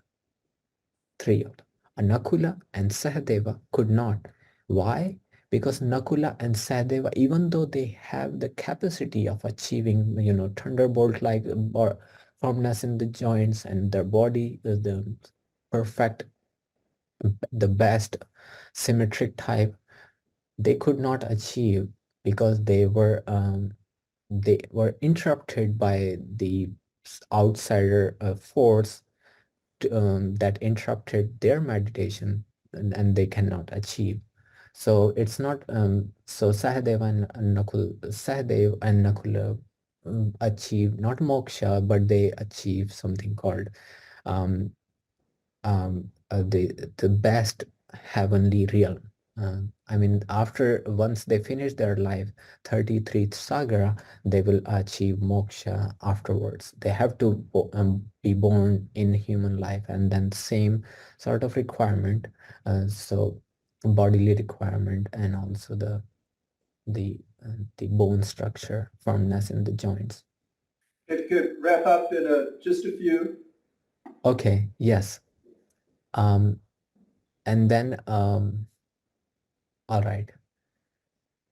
three of them. Nakula and Sahadeva could not. Why? Because Nakula and Sahadeva, even though they have the capacity of achieving, thunderbolt-like or firmness in the joints, and their body is the perfect, the best symmetric type, they could not achieve because they were interrupted by the outsider force that interrupted their meditation, and they cannot achieve. So it's not so Sahadev and Nakula achieve not moksha, but they achieve something called um, the best heavenly realm. I mean, after once they finish their life, 33 saga, they will achieve moksha afterwards. They have to be born in human life, and then same sort of requirement. So bodily requirement, and also the bone structure, firmness in the joints.
It could wrap up in just a few.
Okay. Yes. And then all right.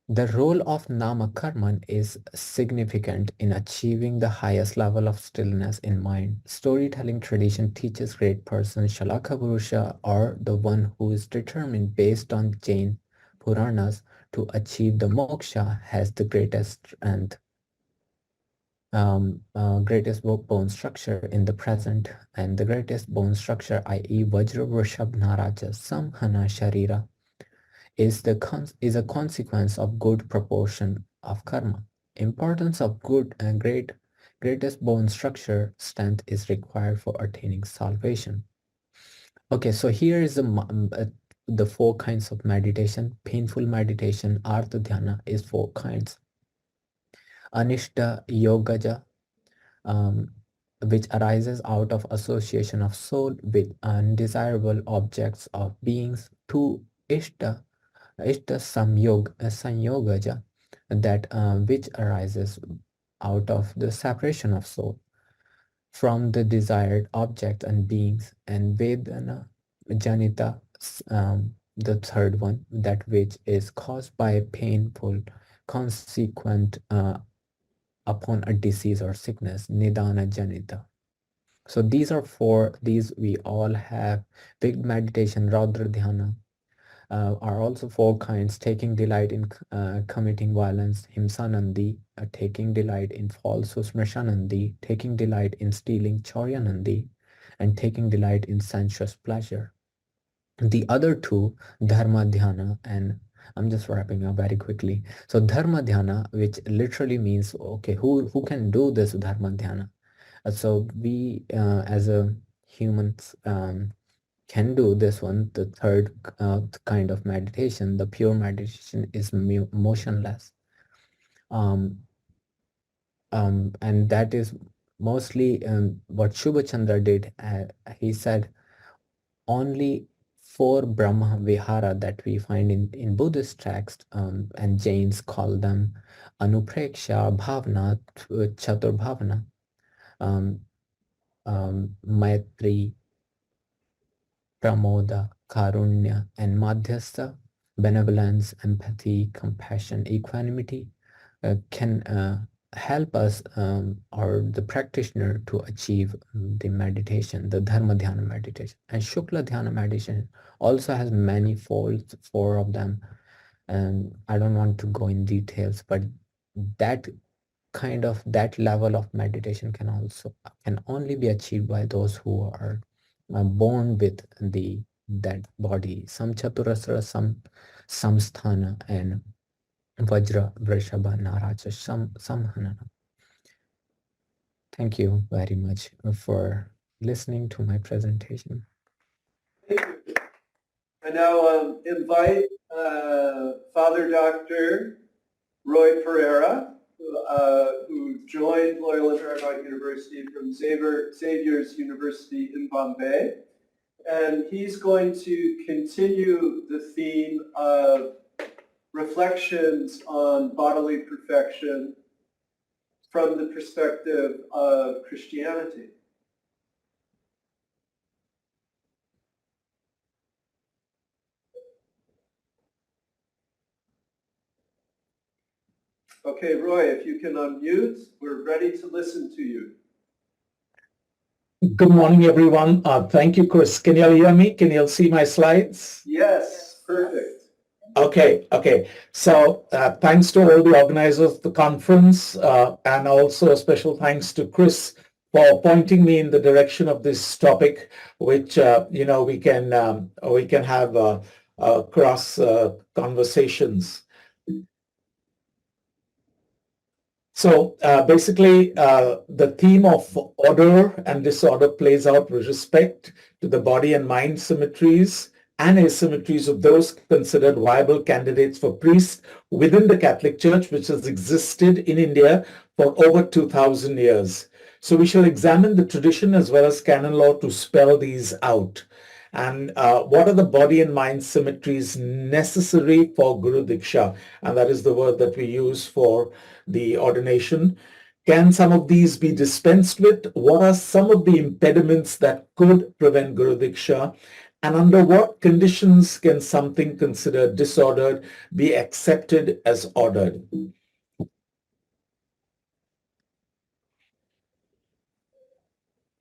The role of Nama Karman is significant in achieving the highest level of stillness in mind. Storytelling tradition teaches great person Shalaka Purusha, or the one who is determined based on Jain Puranas to achieve the moksha, has the greatest strength, greatest bone structure in the present, and the greatest bone structure, i.e. Vajra Vrishab Naraja Samhana Sharira, is a consequence of good proportion of karma. Importance of good and greatest bone structure strength is required for attaining salvation. Okay, so here is the four kinds of meditation. Painful meditation, Artha Dhyana, is four kinds. Anishta Yogaja, which arises out of association of soul with undesirable objects of beings. Two Ishta Sanyogaja, that which arises out of the separation of soul from the desired object and beings. And Vedana Janita, the third one, that which is caused by a painful consequent upon a disease or sickness, Nidana Janita. So these are four, these we all have. Big meditation, Raudra Dhyana, are also four kinds: taking delight in committing violence, Himsanandi; taking delight in falsehood, Smrshanandi; taking delight in stealing, Chauryanandi; and taking delight in sensuous pleasure. The other two, Dharma Dhyana, and I'm just wrapping up very quickly. So Dharma Dhyana, which literally means, okay, who can do this Dharma Dhyana? So we as a humans can do this one. The third kind of meditation, the pure meditation, is motionless. And that is mostly what Shubha Chandra did. He said only four Brahma Vihara that we find in Buddhist texts, and Jains call them Anupreksha, Bhavana, Chatur Bhavana, Maitri, Pramoda, Karunya, and Madhyastha, benevolence, empathy, compassion, equanimity, can help us or the practitioner to achieve the meditation, the Dharma Dhyana meditation. And Shukla Dhyana meditation also has many folds, four of them. And I don't want to go in details, but that that level of meditation can only be achieved by those who are born with that body, some chaturasra, some samsthana, and vajra vrishabha naraja samhana. Thank you very much for listening to my presentation.
I now invite Father Dr. Roy Pereira, who joined Loyola Marymount University from Xavier's University in Bombay. And he's going to continue the theme of reflections on bodily perfection from the perspective of Christianity. Okay, Roy, if you can unmute, we're ready to listen to you.
Good morning, everyone. Thank you, Chris. Can you all hear me? Can you all see my slides?
Yes, perfect.
Okay. So thanks to all the organizers of the conference, and also a special thanks to Chris for pointing me in the direction of this topic, which we can have cross conversations. So basically, the theme of order and disorder plays out with respect to the body and mind symmetries and asymmetries of those considered viable candidates for priests within the Catholic Church, which has existed in India for over 2000 years. So we shall examine the tradition as well as canon law to spell these out. And what are the body and mind symmetries necessary for Guru Diksha? And that is the word that we use for the ordination. Can some of these be dispensed with? What are some of the impediments that could prevent Guru Diksha? And under what conditions can something considered disordered be accepted as ordered?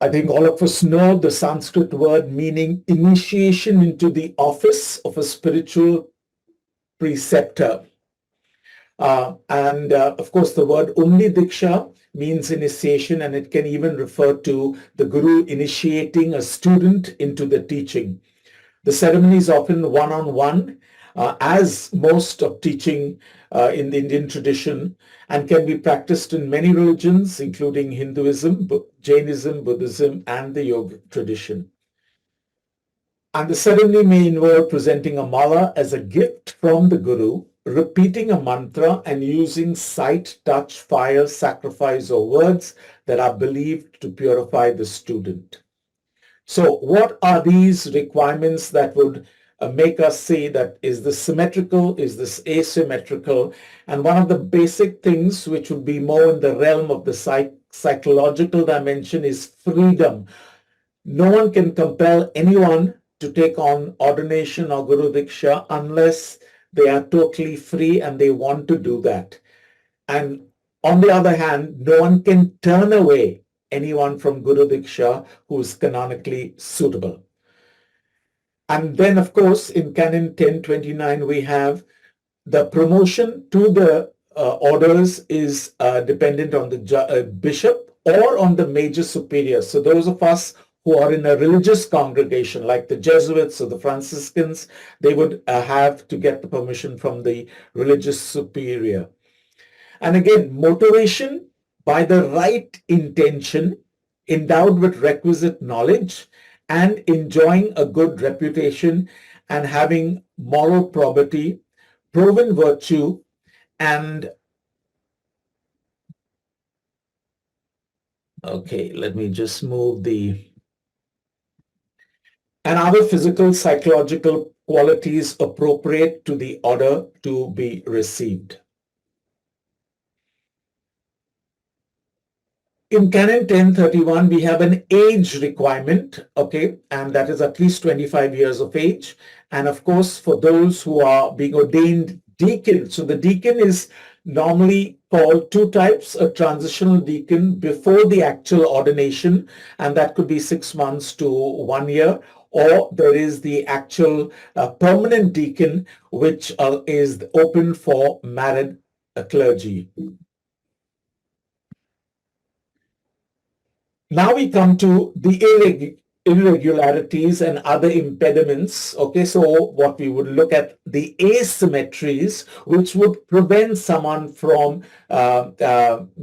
I think all of us know the Sanskrit word meaning initiation into the office of a spiritual preceptor. Of course, the word only Diksha means initiation, and it can even refer to the Guru initiating a student into the teaching. The ceremony is often one-on-one, as most of teaching in the Indian tradition, and can be practiced in many religions, including Hinduism, Jainism, Buddhism, and the yoga tradition. And the ceremony may involve presenting a mala as a gift from the Guru, repeating a mantra, and using sight, touch, fire, sacrifice, or words that are believed to purify the student. So what are these requirements that would make us say that is this symmetrical, is this asymmetrical? And one of the basic things which would be more in the realm of the psychological dimension is freedom. No one can compel anyone to take on ordination or Guru Diksha unless they are totally free and they want to do that. And on the other hand, no one can turn away anyone from Guru Diksha who is canonically suitable. And then, of course, in Canon 1029, we have the promotion to the orders is dependent on the bishop or on the major superior. So those of us who are in a religious congregation like the Jesuits or the Franciscans, they would have to get the permission from the religious superior. And again, motivation by the right intention, endowed with requisite knowledge, and enjoying a good reputation and having moral probity, proven virtue, and okay, let me just move and other physical, psychological qualities appropriate to the order to be received. In Canon 1031, we have an age requirement, okay, and that is at least 25 years of age. And of course, for those who are being ordained deacon, so the deacon is normally called two types: a transitional deacon before the actual ordination, and that could be 6 months to 1 year, or there is the actual permanent deacon, which is open for married clergy. Now we come to the irregularities and other impediments. Okay, so what we would look at the asymmetries, which would prevent someone from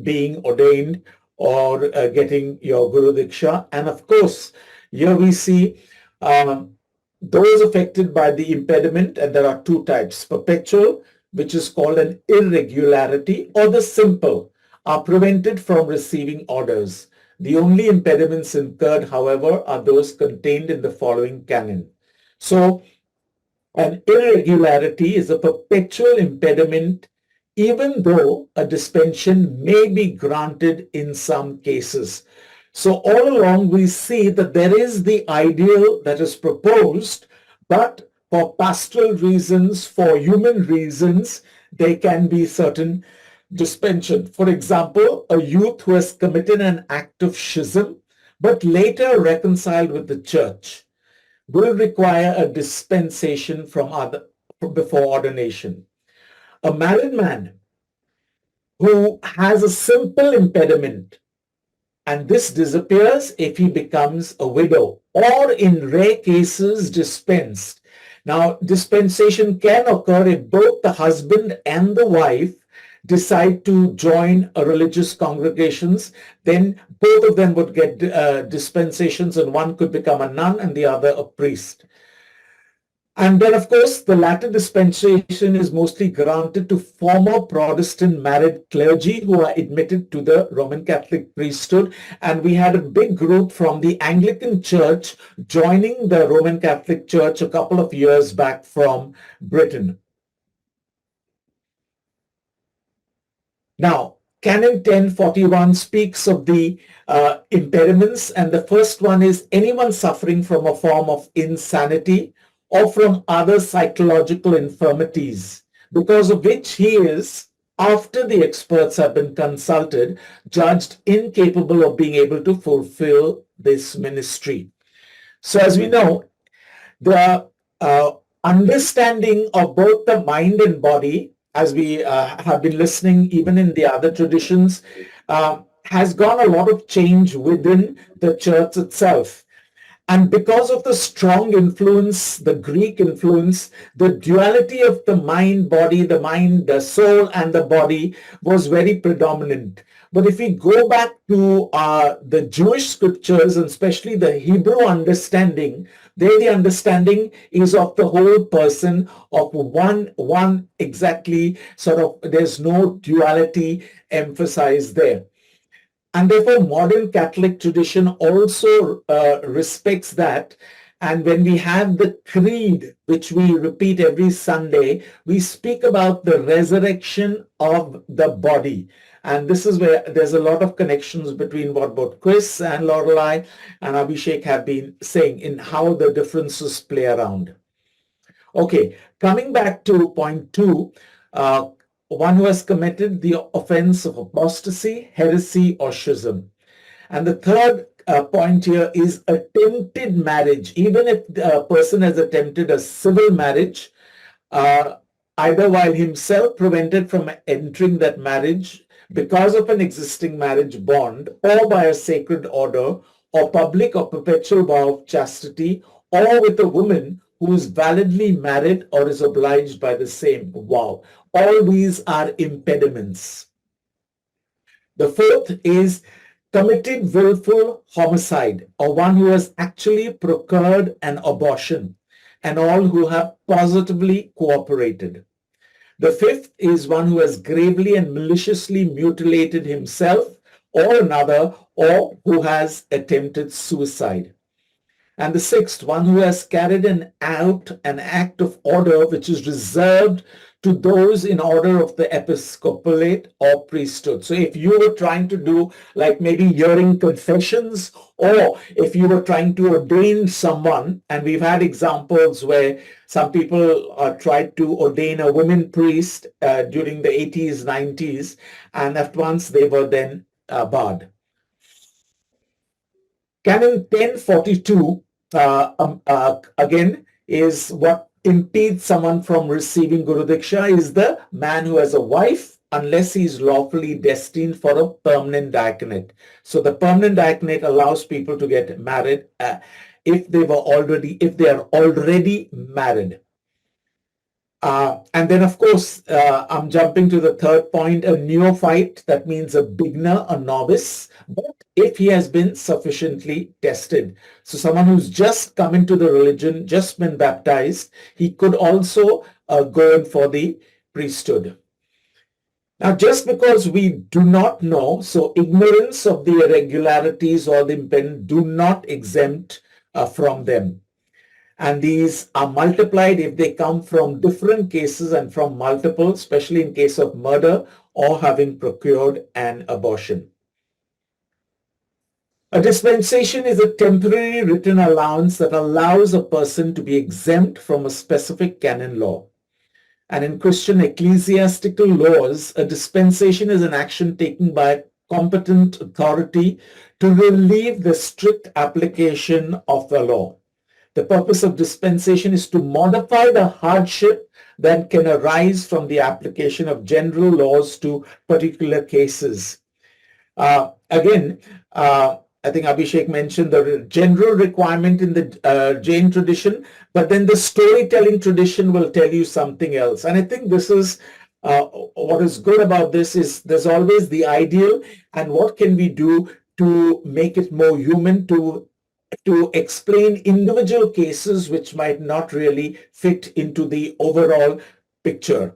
being ordained or getting your Guru Diksha. And of course, here we see those affected by the impediment, and there are two types: perpetual, which is called an irregularity, or the simple, are prevented from receiving orders. The only impediments incurred, however, are those contained in the following canon. So, an irregularity is a perpetual impediment, even though a dispensation may be granted in some cases. So, all along we see that there is the ideal that is proposed, but for pastoral reasons, for human reasons, there can be certain dispensation. For example, a youth who has committed an act of schism but later reconciled with the church will require a dispensation before ordination. A married man who has a simple impediment, and this disappears if he becomes a widow, or in rare cases dispensed. Now, dispensation can occur if both the husband and the wife decide to join a religious congregations. Then both of them would get dispensations, and one could become a nun and the other a priest. And then, of course, the latter dispensation is mostly granted to former Protestant married clergy who are admitted to the Roman Catholic priesthood. And we had a big group from the Anglican Church joining the Roman Catholic Church a couple of years back from Britain. Now, Canon 1041 speaks of the impediments, and the first one is anyone suffering from a form of insanity or from other psychological infirmities, because of which he is, after the experts have been consulted, judged incapable of being able to fulfill this ministry. So as we know, the understanding of both the mind and body, as we have been listening even in the other traditions, has gone a lot of change within the church itself. And because of the strong influence, the Greek influence, the duality of the mind, body, the mind, the soul, and the body was very predominant. But if we go back to the Jewish scriptures, and especially the Hebrew understanding, there the understanding is of the whole person, of one exactly, sort of, there's no duality emphasized there. And therefore, modern Catholic tradition also respects that. And when we have the creed, which we repeat every Sunday, we speak about the resurrection of the body. And this is where there's a lot of connections between what both Chris and Loriliai and Abhishek have been saying in how the differences play around. Okay, coming back to point 2, one who has committed the offense of apostasy, heresy, or schism. And the third point here is attempted marriage. Even if a person has attempted a civil marriage, either while himself prevented from entering that marriage because of an existing marriage bond, or by a sacred order, or public or perpetual vow of chastity, or with a woman who is validly married or is obliged by the same vow. All these are impediments. The fourth is committed willful homicide, or one who has actually procured an abortion, and all who have positively cooperated. The fifth is one who has gravely and maliciously mutilated himself or another, or who has attempted suicide. And the sixth, one who has carried out an act of order which is reserved to those in order of the episcopalate or priesthood. So if you were trying to do like maybe hearing confessions, or if you were trying to ordain someone, and we've had examples where some people tried to ordain a women priest during the 80s, 90s, and at once they were then barred. Canon 1042 again is what impedes someone from receiving Guru Diksha is the man who has a wife, unless he is lawfully destined for a permanent diaconate. So the permanent diaconate allows people to get married if they are already married. And then, of course, I'm jumping to the third point, a neophyte, that means a beginner, a novice, but if he has been sufficiently tested. So someone who's just come into the religion, just been baptized, he could also go in for the priesthood. Now, just because we do not know, so ignorance of the irregularities or the impediment do not exempt from them. And these are multiplied if they come from different cases and from multiple, especially in case of murder or having procured an abortion. A dispensation is a temporary written allowance that allows a person to be exempt from a specific canon law. And in Christian ecclesiastical laws, a dispensation is an action taken by a competent authority to relieve the strict application of the law. The purpose of dispensation is to modify the hardship that can arise from the application of general laws to particular cases. I think Abhishek mentioned the general requirement in the Jain tradition, but then the storytelling tradition will tell you something else. And I think this is what is good about this is there's always the ideal and what can we do to make it more human, to to explain individual cases which might not really fit into the overall picture.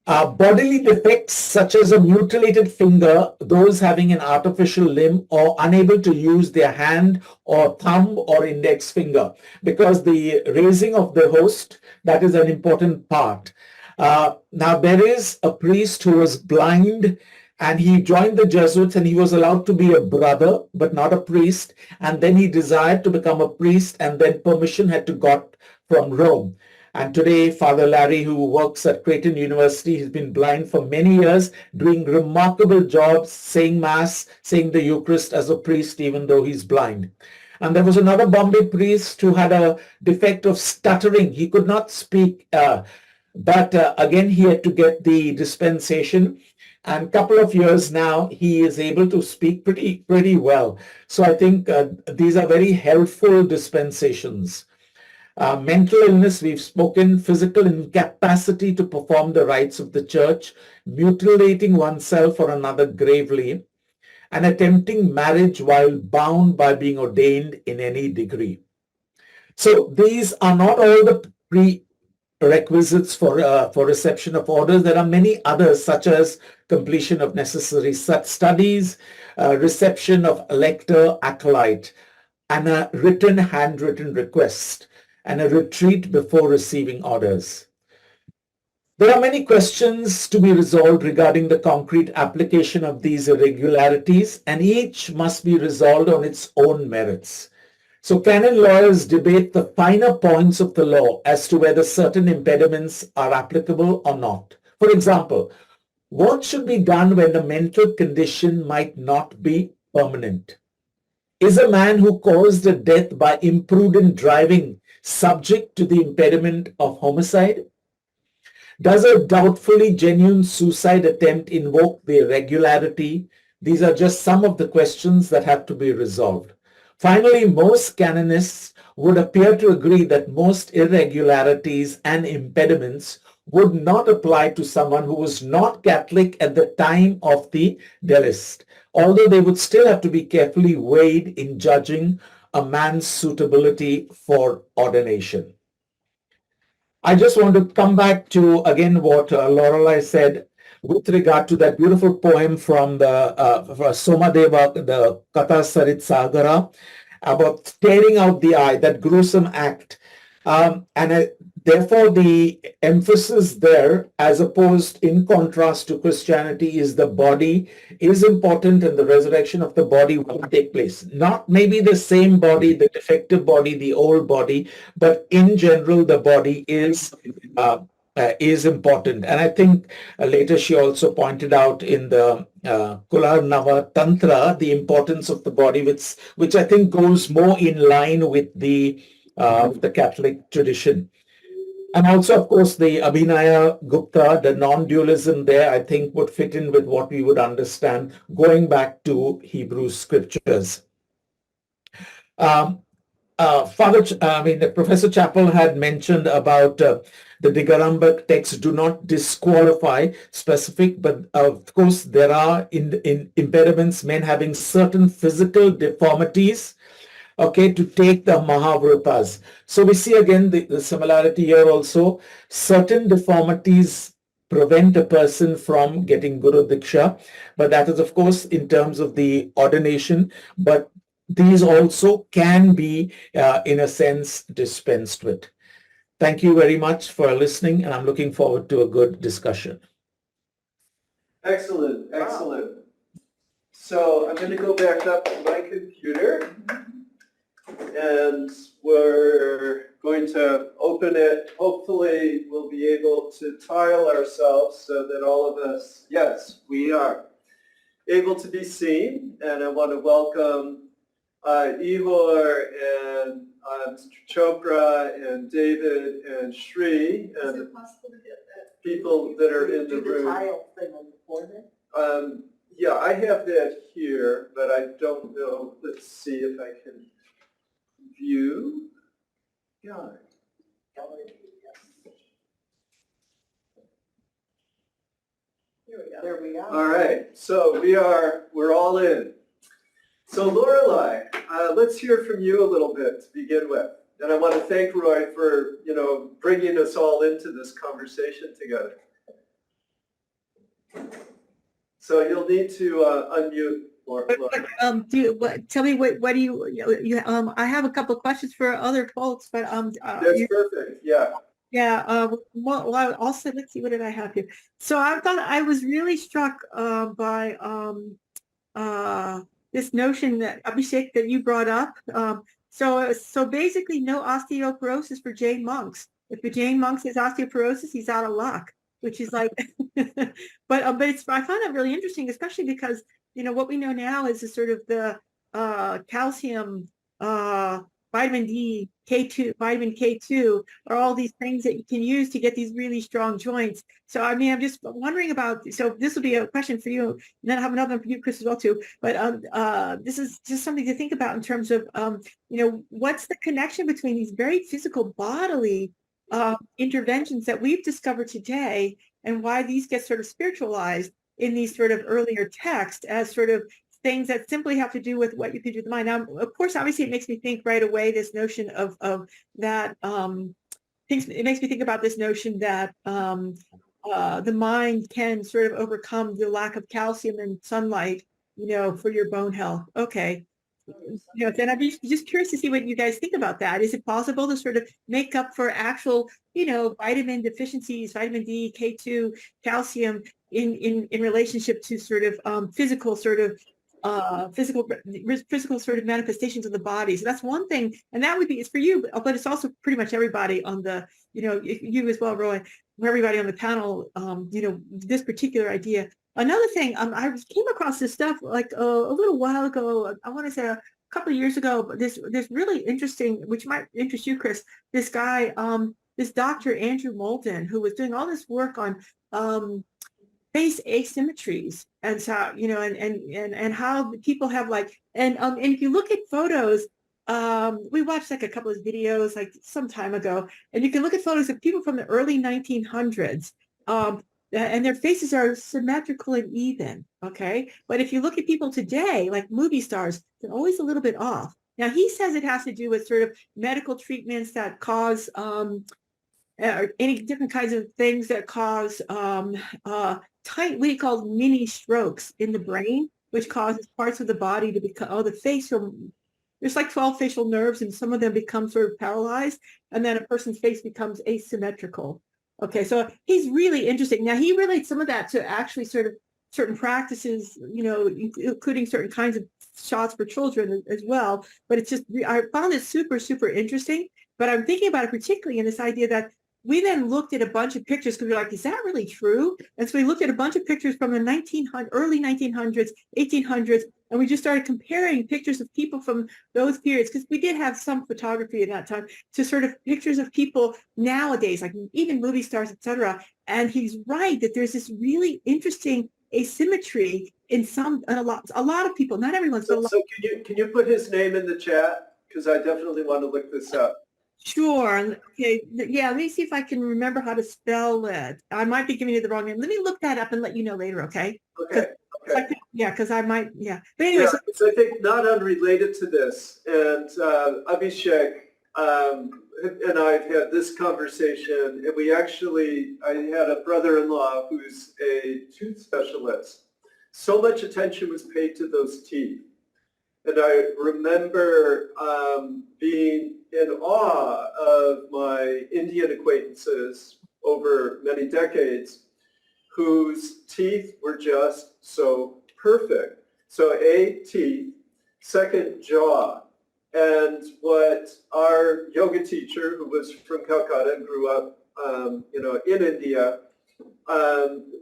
Bodily defects such as a mutilated finger, those having an artificial limb or unable to use their hand or thumb or index finger, because the raising of the host, that is an important part. Now there is a priest who was blind and he joined the Jesuits and he was allowed to be a brother but not a priest, and then he desired to become a priest and then permission had to got from Rome. And today, Father Larry, who works at Creighton University, has been blind for many years, doing remarkable jobs, saying Mass, saying the Eucharist as a priest, even though he's blind. And there was another Bombay priest who had a defect of stuttering. He could not speak, but again, he had to get the dispensation. And a couple of years now, he is able to speak pretty well. So I think these are very helpful dispensations. Mental illness, we've spoken, physical incapacity to perform the rites of the church, mutilating oneself or another gravely, and attempting marriage while bound by being ordained in any degree. So these are not all the prerequisites for reception of orders. There are many others, such as completion of necessary studies, reception of elector, acolyte, and a handwritten request, and a retreat before receiving orders. There are many questions to be resolved regarding the concrete application of these irregularities, and each must be resolved on its own merits. So canon lawyers debate the finer points of the law as to whether certain impediments are applicable or not. For example, what should be done when the mental condition might not be permanent? Is a man who caused a death by imprudent driving subject to the impediment of homicide? Does a doubtfully genuine suicide attempt invoke the irregularity? These are just some of the questions that have to be resolved. Finally, most canonists would appear to agree that most irregularities and impediments would not apply to someone who was not Catholic at the time of the delist, although they would still have to be carefully weighed in judging a man's suitability for ordination. I just want to come back to, again, what Loriliai said with regard to that beautiful poem from the Somadeva, the Katha Sarit Sagara, about tearing out the eye, that gruesome act. Therefore, the emphasis there, as opposed in contrast to Christianity, is the body is important and the resurrection of the body will take place. Not maybe the same body, the defective body, the old body, but in general, the body is important. And I think later she also pointed out in the Kular Nava Tantra the importance of the body, which I think goes more in line with the Catholic tradition. And also, of course, the Abhinaya Gupta, the non-dualism there, I think would fit in with what we would understand going back to Hebrew scriptures. Professor Chapple had mentioned about the Digarambak texts do not disqualify specific, but of course there are impediments, men having certain physical deformities, okay, to take the Mahavratas. So we see again the similarity here also. Certain deformities prevent a person from getting Guru Diksha, but that is of course in terms of the ordination, but these also can be in a sense dispensed with. Thank you very much for listening, and I'm looking forward to a good discussion.
Excellent, excellent. Wow. So I'm going to go back up to my computer. And we're going to open it. Hopefully we'll be able to tile ourselves so that all of us, yes, we are able to be seen. And I want to welcome Ihor and Mr. Chopra and David and Shri and
Is it possible to get that
people that are in the room.
Tile thing on the corner?
Yeah, I have that here, but I don't know. Let's see if I can view. Yeah.
There we are.
All right, so we're all in. So Loriliai, let's hear from you a little bit to begin with. And I want to thank Roy for, bringing us all into this conversation together. So you'll need to unmute, Loriliai.
Tell me what do you I have a couple of questions for other folks, but
That's perfect. Yeah.
Yeah. Well, also, let's see, what did I have here? So I thought I was really struck by this notion that Abhishek that you brought up. So basically, no osteoporosis for Jain monks. If the Jain monk has osteoporosis, he's out of luck, which is like, but I find that really interesting, especially because what we know now is the sort of the calcium, vitamin D, K2, vitamin K2 are all these things that you can use to get these really strong joints. So I mean, I'm just wondering about, so this will be a question for you, and then I have another one for you, Chris, as well too. But this is just something to think about in terms of, what's the connection between these very physical bodily interventions that we've discovered today, and why these get sort of spiritualized in these sort of earlier texts as sort of things that simply have to do with what you can do with the mind. Now, of course, obviously, it makes me think right away this notion of that. It makes me think about this notion that the mind can sort of overcome the lack of calcium and sunlight, for your bone health. Okay. Then I'm just curious to see what you guys think about that. Is it possible to sort of make up for actual, vitamin deficiencies, vitamin D, K2, calcium in relationship to sort of physical sort of sort of manifestations of the body? So that's one thing, and that would be, it's for you, but it's also pretty much everybody on the, you as well, Roy, everybody on the panel, this particular idea. Another thing, I came across this stuff like a little while ago. I want to say a couple of years ago. This really interesting, which might interest you, Chris. This guy, this Dr. Andrew Moulton, who was doing all this work on face asymmetries, and so and how people have and if you look at photos, we watched like a couple of videos like some time ago, and you can look at photos of people from the early 1900s. And their faces are symmetrical and even, okay? But if you look at people today, like movie stars, they're always a little bit off. Now, he says it has to do with sort of medical treatments that cause any different kinds of things that cause what he calls mini strokes in the brain, which causes parts of the body to become, the face, there's like 12 facial nerves, and some of them become sort of paralyzed, and then a person's face becomes asymmetrical. Okay, so he's really interesting. Now, he relates some of that to actually sort of certain practices, including certain kinds of shots for children as well. But it's just, I found it super, super interesting. But I'm thinking about it particularly in this idea that we then looked at a bunch of pictures because we were like, is that really true? And so we looked at a bunch of pictures from the early 1900s, 1800s, and we just started comparing pictures of people from those periods, because we did have some photography at that time, to sort of pictures of people nowadays, like even movie stars, etc. And he's right that there's this really interesting asymmetry in a lot of people, not everyone.
So can you put his name in the chat? Because I definitely want to look this up.
Sure. Okay. Yeah. Let me see if I can remember how to spell it. I might be giving you the wrong name. Let me look that up and let you know later. Okay.
Okay.
Yeah, because I might. Yeah. But anyway,
so I think not unrelated to this, and Abhishek and I've had this conversation, and I had a brother-in-law who's a tooth specialist. So much attention was paid to those teeth. And I remember being in awe of my Indian acquaintances over many decades whose teeth were just so perfect. So teeth, second, jaw. And what our yoga teacher, who was from Calcutta and grew up in India,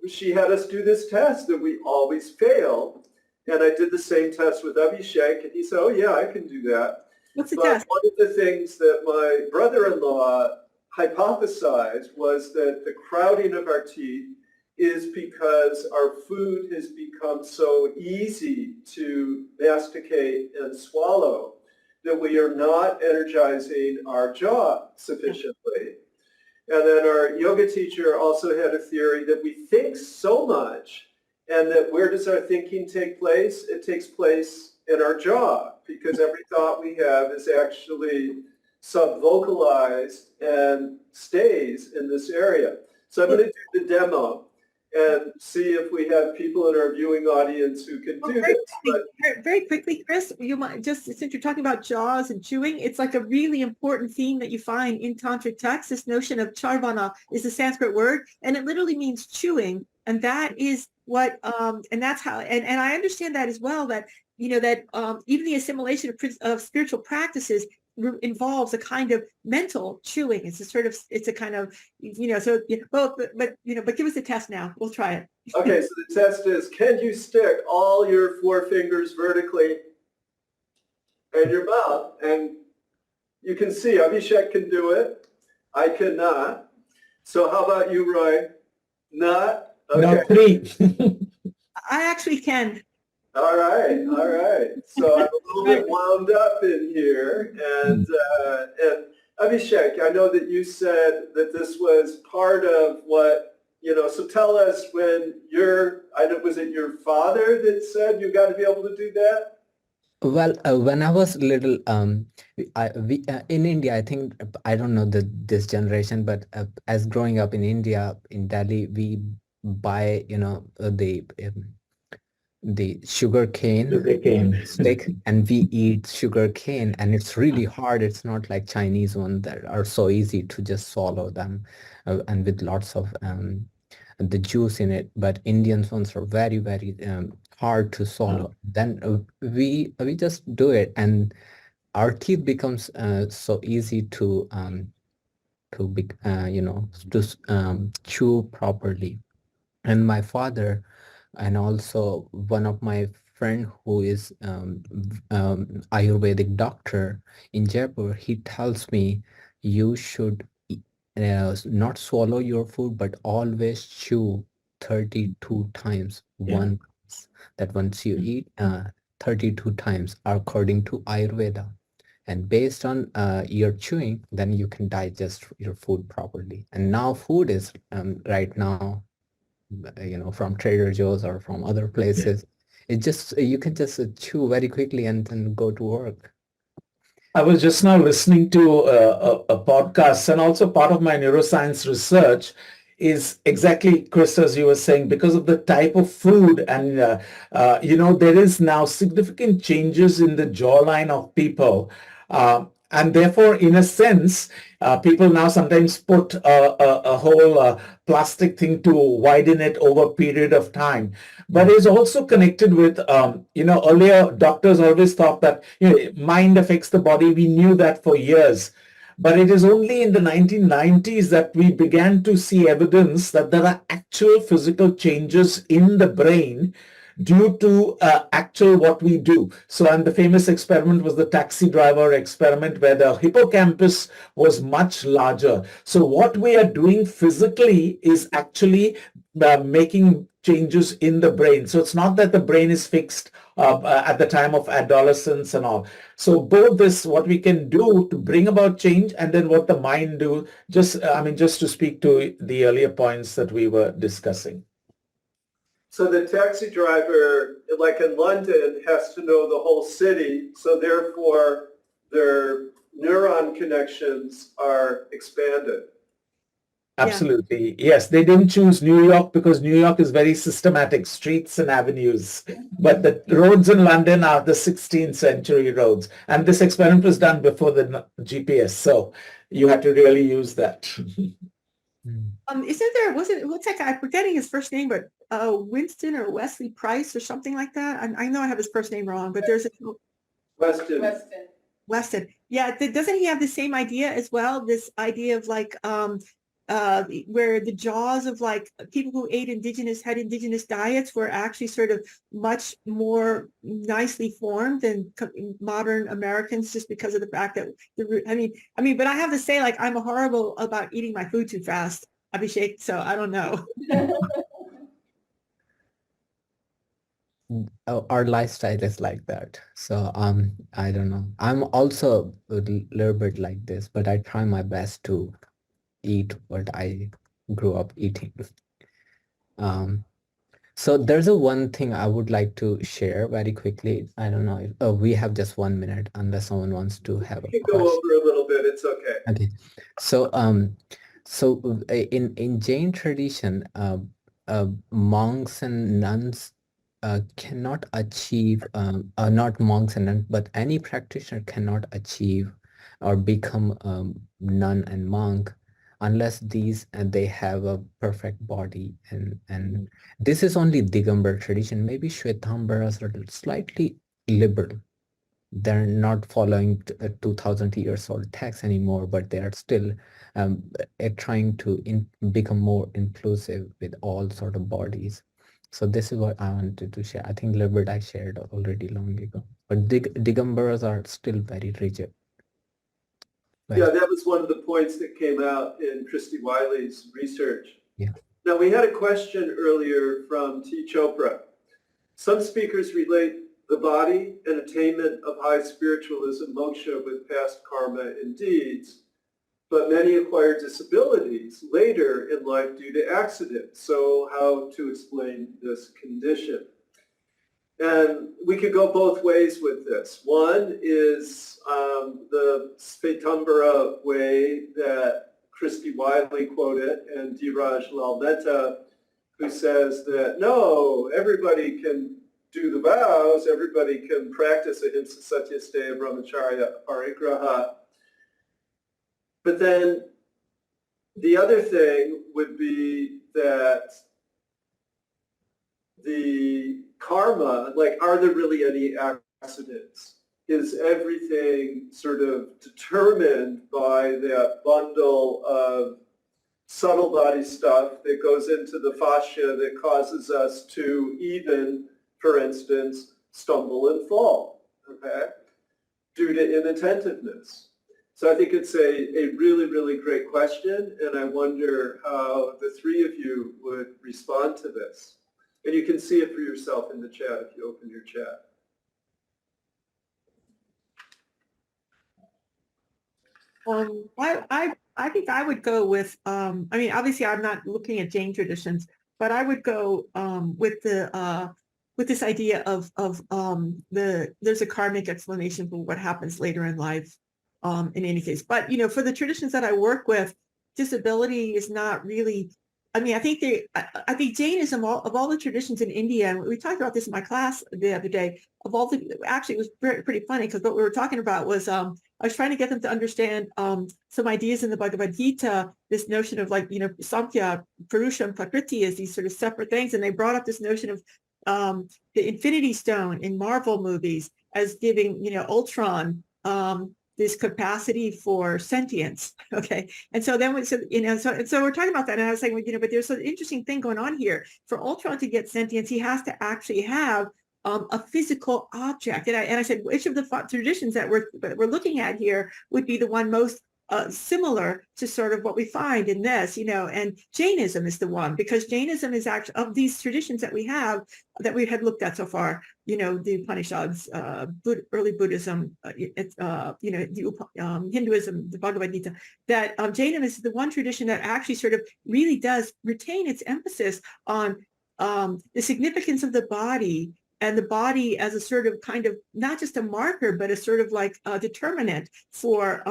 she had us do this test that we always fail. And I did the same test with Abhishek, and he said, oh, yeah, I can do that.
What's the test?
One of the things that my brother-in-law hypothesized was that the crowding of our teeth is because our food has become so easy to masticate and swallow that we are not energizing our jaw sufficiently. And then our yoga teacher also had a theory that we think so much, and that where does our thinking take place? It takes place in our jaw, because every thought we have is actually sub-vocalized and stays in this area. So I'm going to do the demo and see if we have people in our viewing audience who can do this. But
Very quickly, Chris, you might just, since you're talking about jaws and chewing, it's like a really important theme that you find in tantric texts. This notion of charvana is a Sanskrit word, and it literally means chewing. And that is what, and that's how, and I understand that as well, that, you know, that even the assimilation of spiritual practices involves a kind of mental chewing. It's a sort of, it's a kind of, you know, so, well, but you know, but give us a test now. We'll try it.
okay, so the test is, can you stick all your 4 fingers vertically in your mouth? And you can see Abhishek can do it. I cannot. So how about you, Roy? Not? Okay.
No, 3.
I actually can.
All right, all right. So I'm a little bit wound up in here. And Abhishek, I know that you said that this was part of what, you know, so tell us when was it your father that said you got to be able to do that?
Well, when I was little, we in India, I think, I don't know this generation, but as growing up in India, in Delhi, we buy, you know, the sugar cane stick, and we eat sugar cane, and it's really hard. It's not like Chinese ones that are so easy to just swallow them, and with lots of the juice in it. But Indian ones are very, very hard to swallow. Then we just do it, and our teeth becomes so easy to be, you know, to chew properly. And my father, and also one of my friend who is Ayurvedic doctor in Jaipur, he tells me you should not swallow your food, but always chew 32 times. That once you eat 32 times according to Ayurveda. And based on your chewing, then you can digest your food properly. And now food is right now, you know, from Trader Joe's or from other places. It just, you can just chew very quickly and then go to work.
I was just now listening to a podcast, and also part of my neuroscience research is exactly, Chris, as you were saying, because of the type of food, and you know, there is now significant changes in the jawline of people. And therefore, in a sense, people now sometimes put a whole plastic thing to widen it over a period of time. But it's also connected with, you know, earlier doctors always thought that, you know, mind affects the body. We knew that for years. But it is only in the 1990s that we began to see evidence that there are actual physical changes in the brain due to actual what we do. So, and the famous experiment was the taxi driver experiment, where the hippocampus was much larger. So what we are doing physically is actually making changes in the brain. So it's not that the brain is fixed at the time of adolescence and all. So both this, what we can do to bring about change, and then what the mind do, just, I mean, just to speak to the earlier points that we were discussing.
So the taxi driver, like in London, has to know the whole city, so therefore their neuron connections are expanded.
Absolutely. Yes, they didn't choose New York because New York is very systematic, streets and avenues. But the roads in London are the 16th century roads. And this experiment was done before the GPS. So you had to really use that.
Isn't there, what's that guy, I'm forgetting his first name, but Winston or Wesley Price or something like that? I know I have his first name wrong, but there's a Weston. Yeah, doesn't he have the same idea as well? This idea of like where the jaws of like people who had indigenous diets were actually sort of much more nicely formed than modern Americans, just because of the fact that I mean, but I have to say, like, I'm horrible about eating my food too fast, Abhishek, so I don't know.
Our lifestyle is like that. So I don't know. I'm also a little bit like this, but I try my best to eat what I grew up eating. So there's a one thing I would like to share very quickly. I don't know if we have just 1 minute unless someone wants to have
You
a
can go
question.
over a little bit, it's okay.
Okay. So in Jain tradition, monks and nuns cannot achieve not monks and nuns, but any practitioner cannot achieve or become nun and monk unless they have a perfect body, and this is only Digambar tradition. Maybe Shwetambaras are slightly liberal. They're not following 2000 years old text anymore, but they are still trying to become more inclusive with all sort of bodies. So this is what I wanted to share. I think Libert I shared already long ago, but Digambaras are still very rigid.
Yeah, that was one of the points that came out in Christy Wiley's research.
Yeah.
Now, we had a question earlier from T. Chopra. Some speakers relate the body and attainment of high spiritualism, moksha, with past karma and deeds, but many acquire disabilities later in life due to accidents. So how to explain this condition? And we could go both ways with this. One is the Svetambara way that Christy Wiley quoted and Dhiraj Lal Mehta, who says that, no, everybody can do the vows, everybody can practice ahimsa satya steya brahmacharya parigraha. But then the other thing would be that the karma, like, are there really any accidents? Is everything sort of determined by that bundle of subtle body stuff that goes into the fascia that causes us to even, for instance, stumble and fall, okay, due to inattentiveness? So I think it's a really, really great question, and I wonder how the three of you would respond to this. And you can see it for yourself in the chat if you open your chat.
I think I would go with, I mean, obviously I'm not looking at Jain traditions, but I would go with this idea of there's a karmic explanation for what happens later in life in any case. But, you know, for the traditions that I work with, disability is not really, I mean, I think Jainism, of all the traditions in India, and we talked about this in my class the other day, actually it was pretty funny because what we were talking about was, I was trying to get them to understand some ideas in the Bhagavad Gita, this notion of, like, you know, Samkhya, Purusha, and Prakriti as these sort of separate things. And they brought up this notion of the Infinity Stone in Marvel movies as giving, you know, Ultron this capacity for sentience. Okay. And so then we said, you know, so we're talking about that. And I was saying, well, you know, but there's an interesting thing going on here. For Ultron to get sentience, he has to actually have a physical object. And I said, which of the traditions that we're looking at here would be the one most similar to sort of what we find in this, you know, and Jainism is the one, because Jainism is actually, of these traditions that we have, that we had looked at so far, you know, the Upanishads, early Buddhism, you know, the Hinduism, the Bhagavad Gita, that Jainism is the one tradition that actually sort of really does retain its emphasis on the significance of the body, and the body as a sort of kind of not just a marker, but a sort of like a determinant for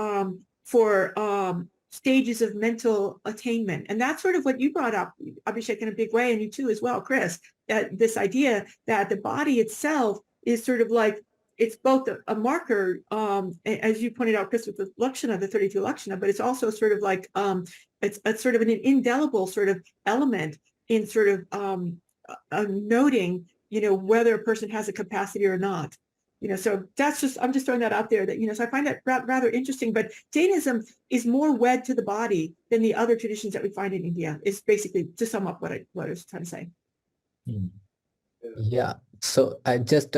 stages of mental attainment. And that's sort of what you brought up, Abhishek, in a big way, and you too as well, Chris, that this idea that the body itself is sort of like, it's both a marker, as you pointed out, Chris, with the Lakshana, the 32 Lakshana, but it's also sort of like, it's sort of an indelible sort of element in sort of noting, you know, whether a person has a capacity or not. You know, so that's just, I'm just throwing that out there that, you know, so I find that rather interesting. But Jainism is more wed to the body than the other traditions that we find in India, is basically, to sum up what I was trying to say.
Yeah. So I just,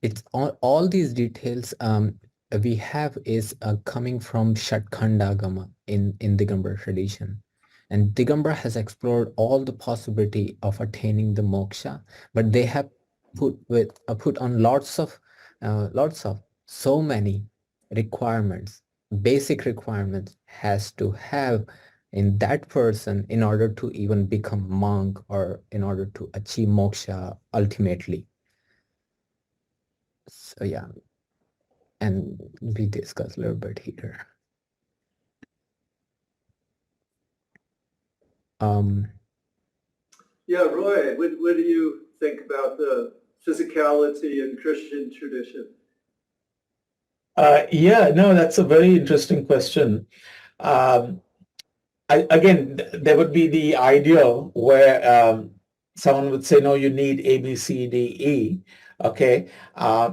it's all these details we have is coming from Shatkhanda Agama in Digambar tradition. And Digambar has explored all the possibility of attaining the moksha, but they have put on lots of so many requirements. Basic requirements has to have in that person in order to even become monk or in order to achieve moksha ultimately. So yeah, and we discuss a little bit here.
Yeah, Roy, what do you think about the physicality in Christian tradition?
Yeah, no, that's a very interesting question. Um, again, there would be the ideal where someone would say, no, you need A, B, C, D, E, okay,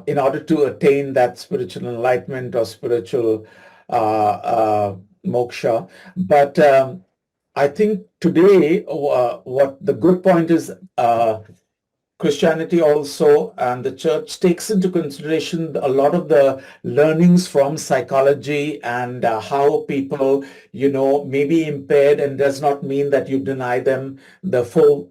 in order to attain that spiritual enlightenment or spiritual moksha. But I think today, what the good point is, Christianity also and the church takes into consideration a lot of the learnings from psychology and how people, may be impaired, and does not mean that you deny them the full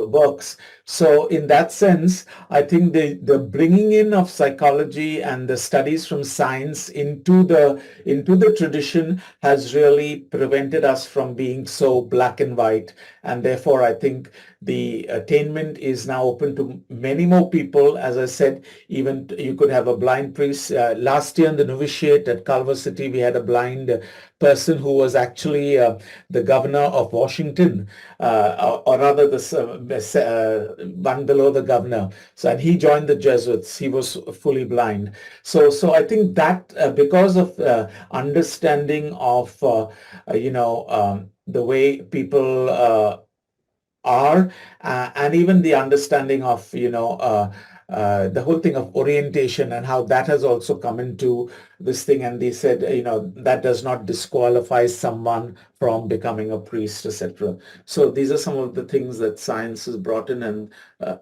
works. So in that sense, I think the bringing in of psychology and the studies from science into the tradition has really prevented us from being so black and white, and therefore I think the attainment is now open to many more people. As I said, even you could have a blind priest. Last year in the novitiate at Culver City, we had a blind person who was actually the governor of Washington, or rather the one below the governor. So, and he joined the Jesuits. He was fully blind. So I think that because of understanding of the way people are, and even the understanding of the whole thing of orientation and how that has also come into this thing, and they said that does not disqualify someone from becoming a priest, etc. So these are some of the things that science has brought in, and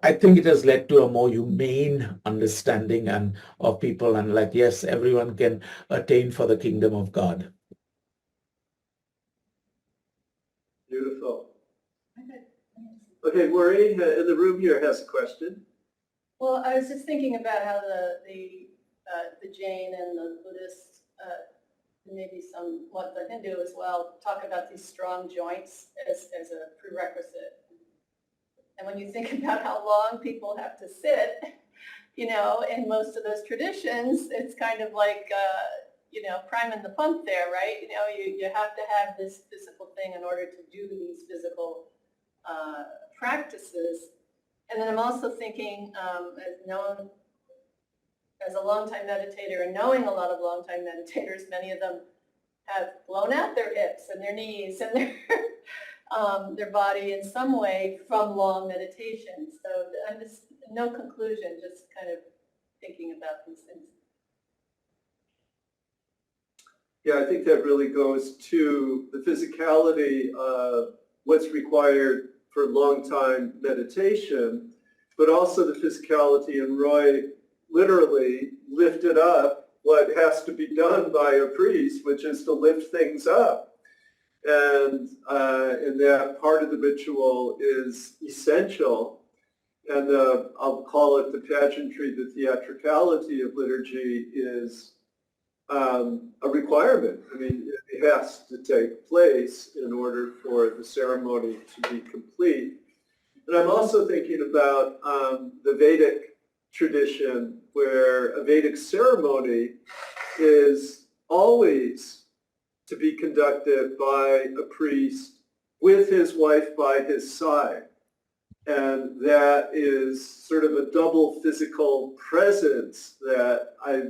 I think it has led to a more humane understanding and of people, and like, yes, everyone can attain for the kingdom of God.
Beautiful. Okay, Maureen in the room here has a question.
Well, I was just thinking about how the Jain and the Buddhists, maybe somewhat the Hindu as well, talk about these strong joints as a prerequisite. And when you think about how long people have to sit, in most of those traditions, it's kind of like, priming the pump there, right? You have to have this physical thing in order to do these physical practices. And then I'm also thinking, as a long-time meditator and knowing a lot of long-time meditators, many of them have blown out their hips and their knees and their body in some way from long meditation. So I'm just, no conclusion, just kind of thinking about these things.
Yeah, I think that really goes to the physicality of what's required for long-time meditation, but also the physicality, and Roy literally lifted up what has to be done by a priest, which is to lift things up. And that part of the ritual is essential. And I'll call it the pageantry, the theatricality of liturgy is a requirement. I mean, it has to take place in order for the ceremony to be complete. And I'm also thinking about the Vedic tradition, where a Vedic ceremony is always to be conducted by a priest with his wife by his side. And that is sort of a double physical presence that I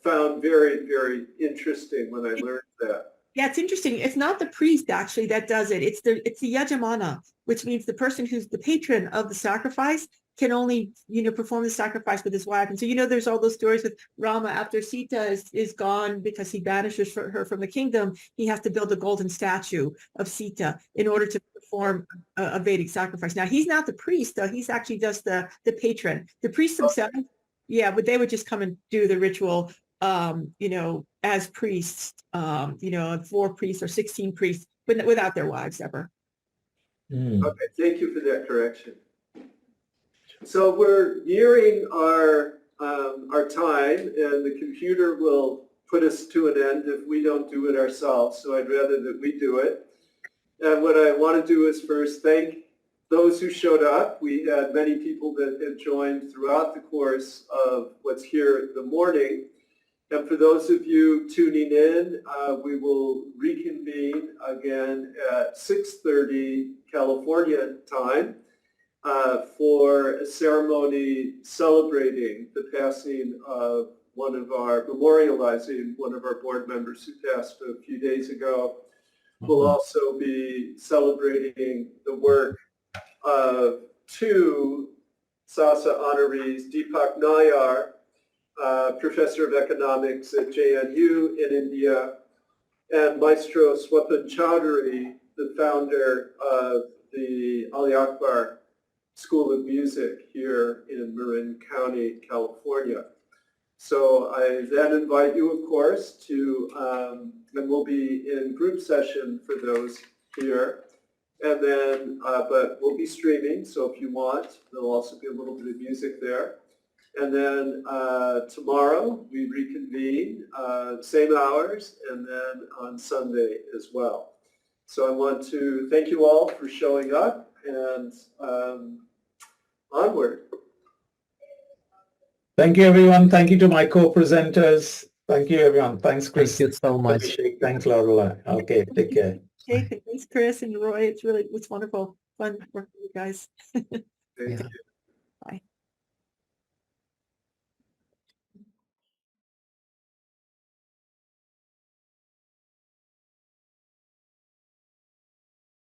found very, very interesting when I learned that.
Yeah, it's interesting. It's not the priest actually that does it. It's the yajamana, which means the person who's the patron of the sacrifice can only, perform the sacrifice with his wife. And so, there's all those stories with Rama after Sita is gone because he banishes her from the kingdom. He has to build a golden statue of Sita in order to perform a Vedic sacrifice. Now, he's not the priest, though. He's actually just the patron. The priests themselves, yeah, but they would just come and do the ritual, as priests, 4 priests or 16 priests, but without their wives ever.
Okay, thank you for that correction. So we're nearing our time, and the computer will put us to an end if we don't do it ourselves. So I'd rather that we do it. And what I want to do is first thank those who showed up. We had many people that had joined throughout the course of what's here in the morning. And for those of you tuning in, we will reconvene again at 6:30 California time for a ceremony celebrating the passing of memorializing one of our board members who passed a few days ago. We'll also be celebrating the work of two SASA honorees, Deepak Nayar, professor of economics at JNU in India, and Maestro Swapan Chowdhury, the founder of the Ali Akbar School of Music here in Marin County, California. So I then invite you, of course, to, and we'll be in group session for those here. And then, but we'll be streaming, so if you want, there'll also be a little bit of music there. And then tomorrow we reconvene, same hours, and then on Sunday as well. So I want to thank you all for showing up, and onward.
Thank you, everyone. Thank you to my co-presenters. Thank you, everyone. Thanks, Chris.
Thank you so much.
Abhishek. Thanks, Loriliai. Okay, take care.
Hey, thanks, Chris and Roy. It's wonderful. Fun working with you guys.
Thank
Yeah.
you.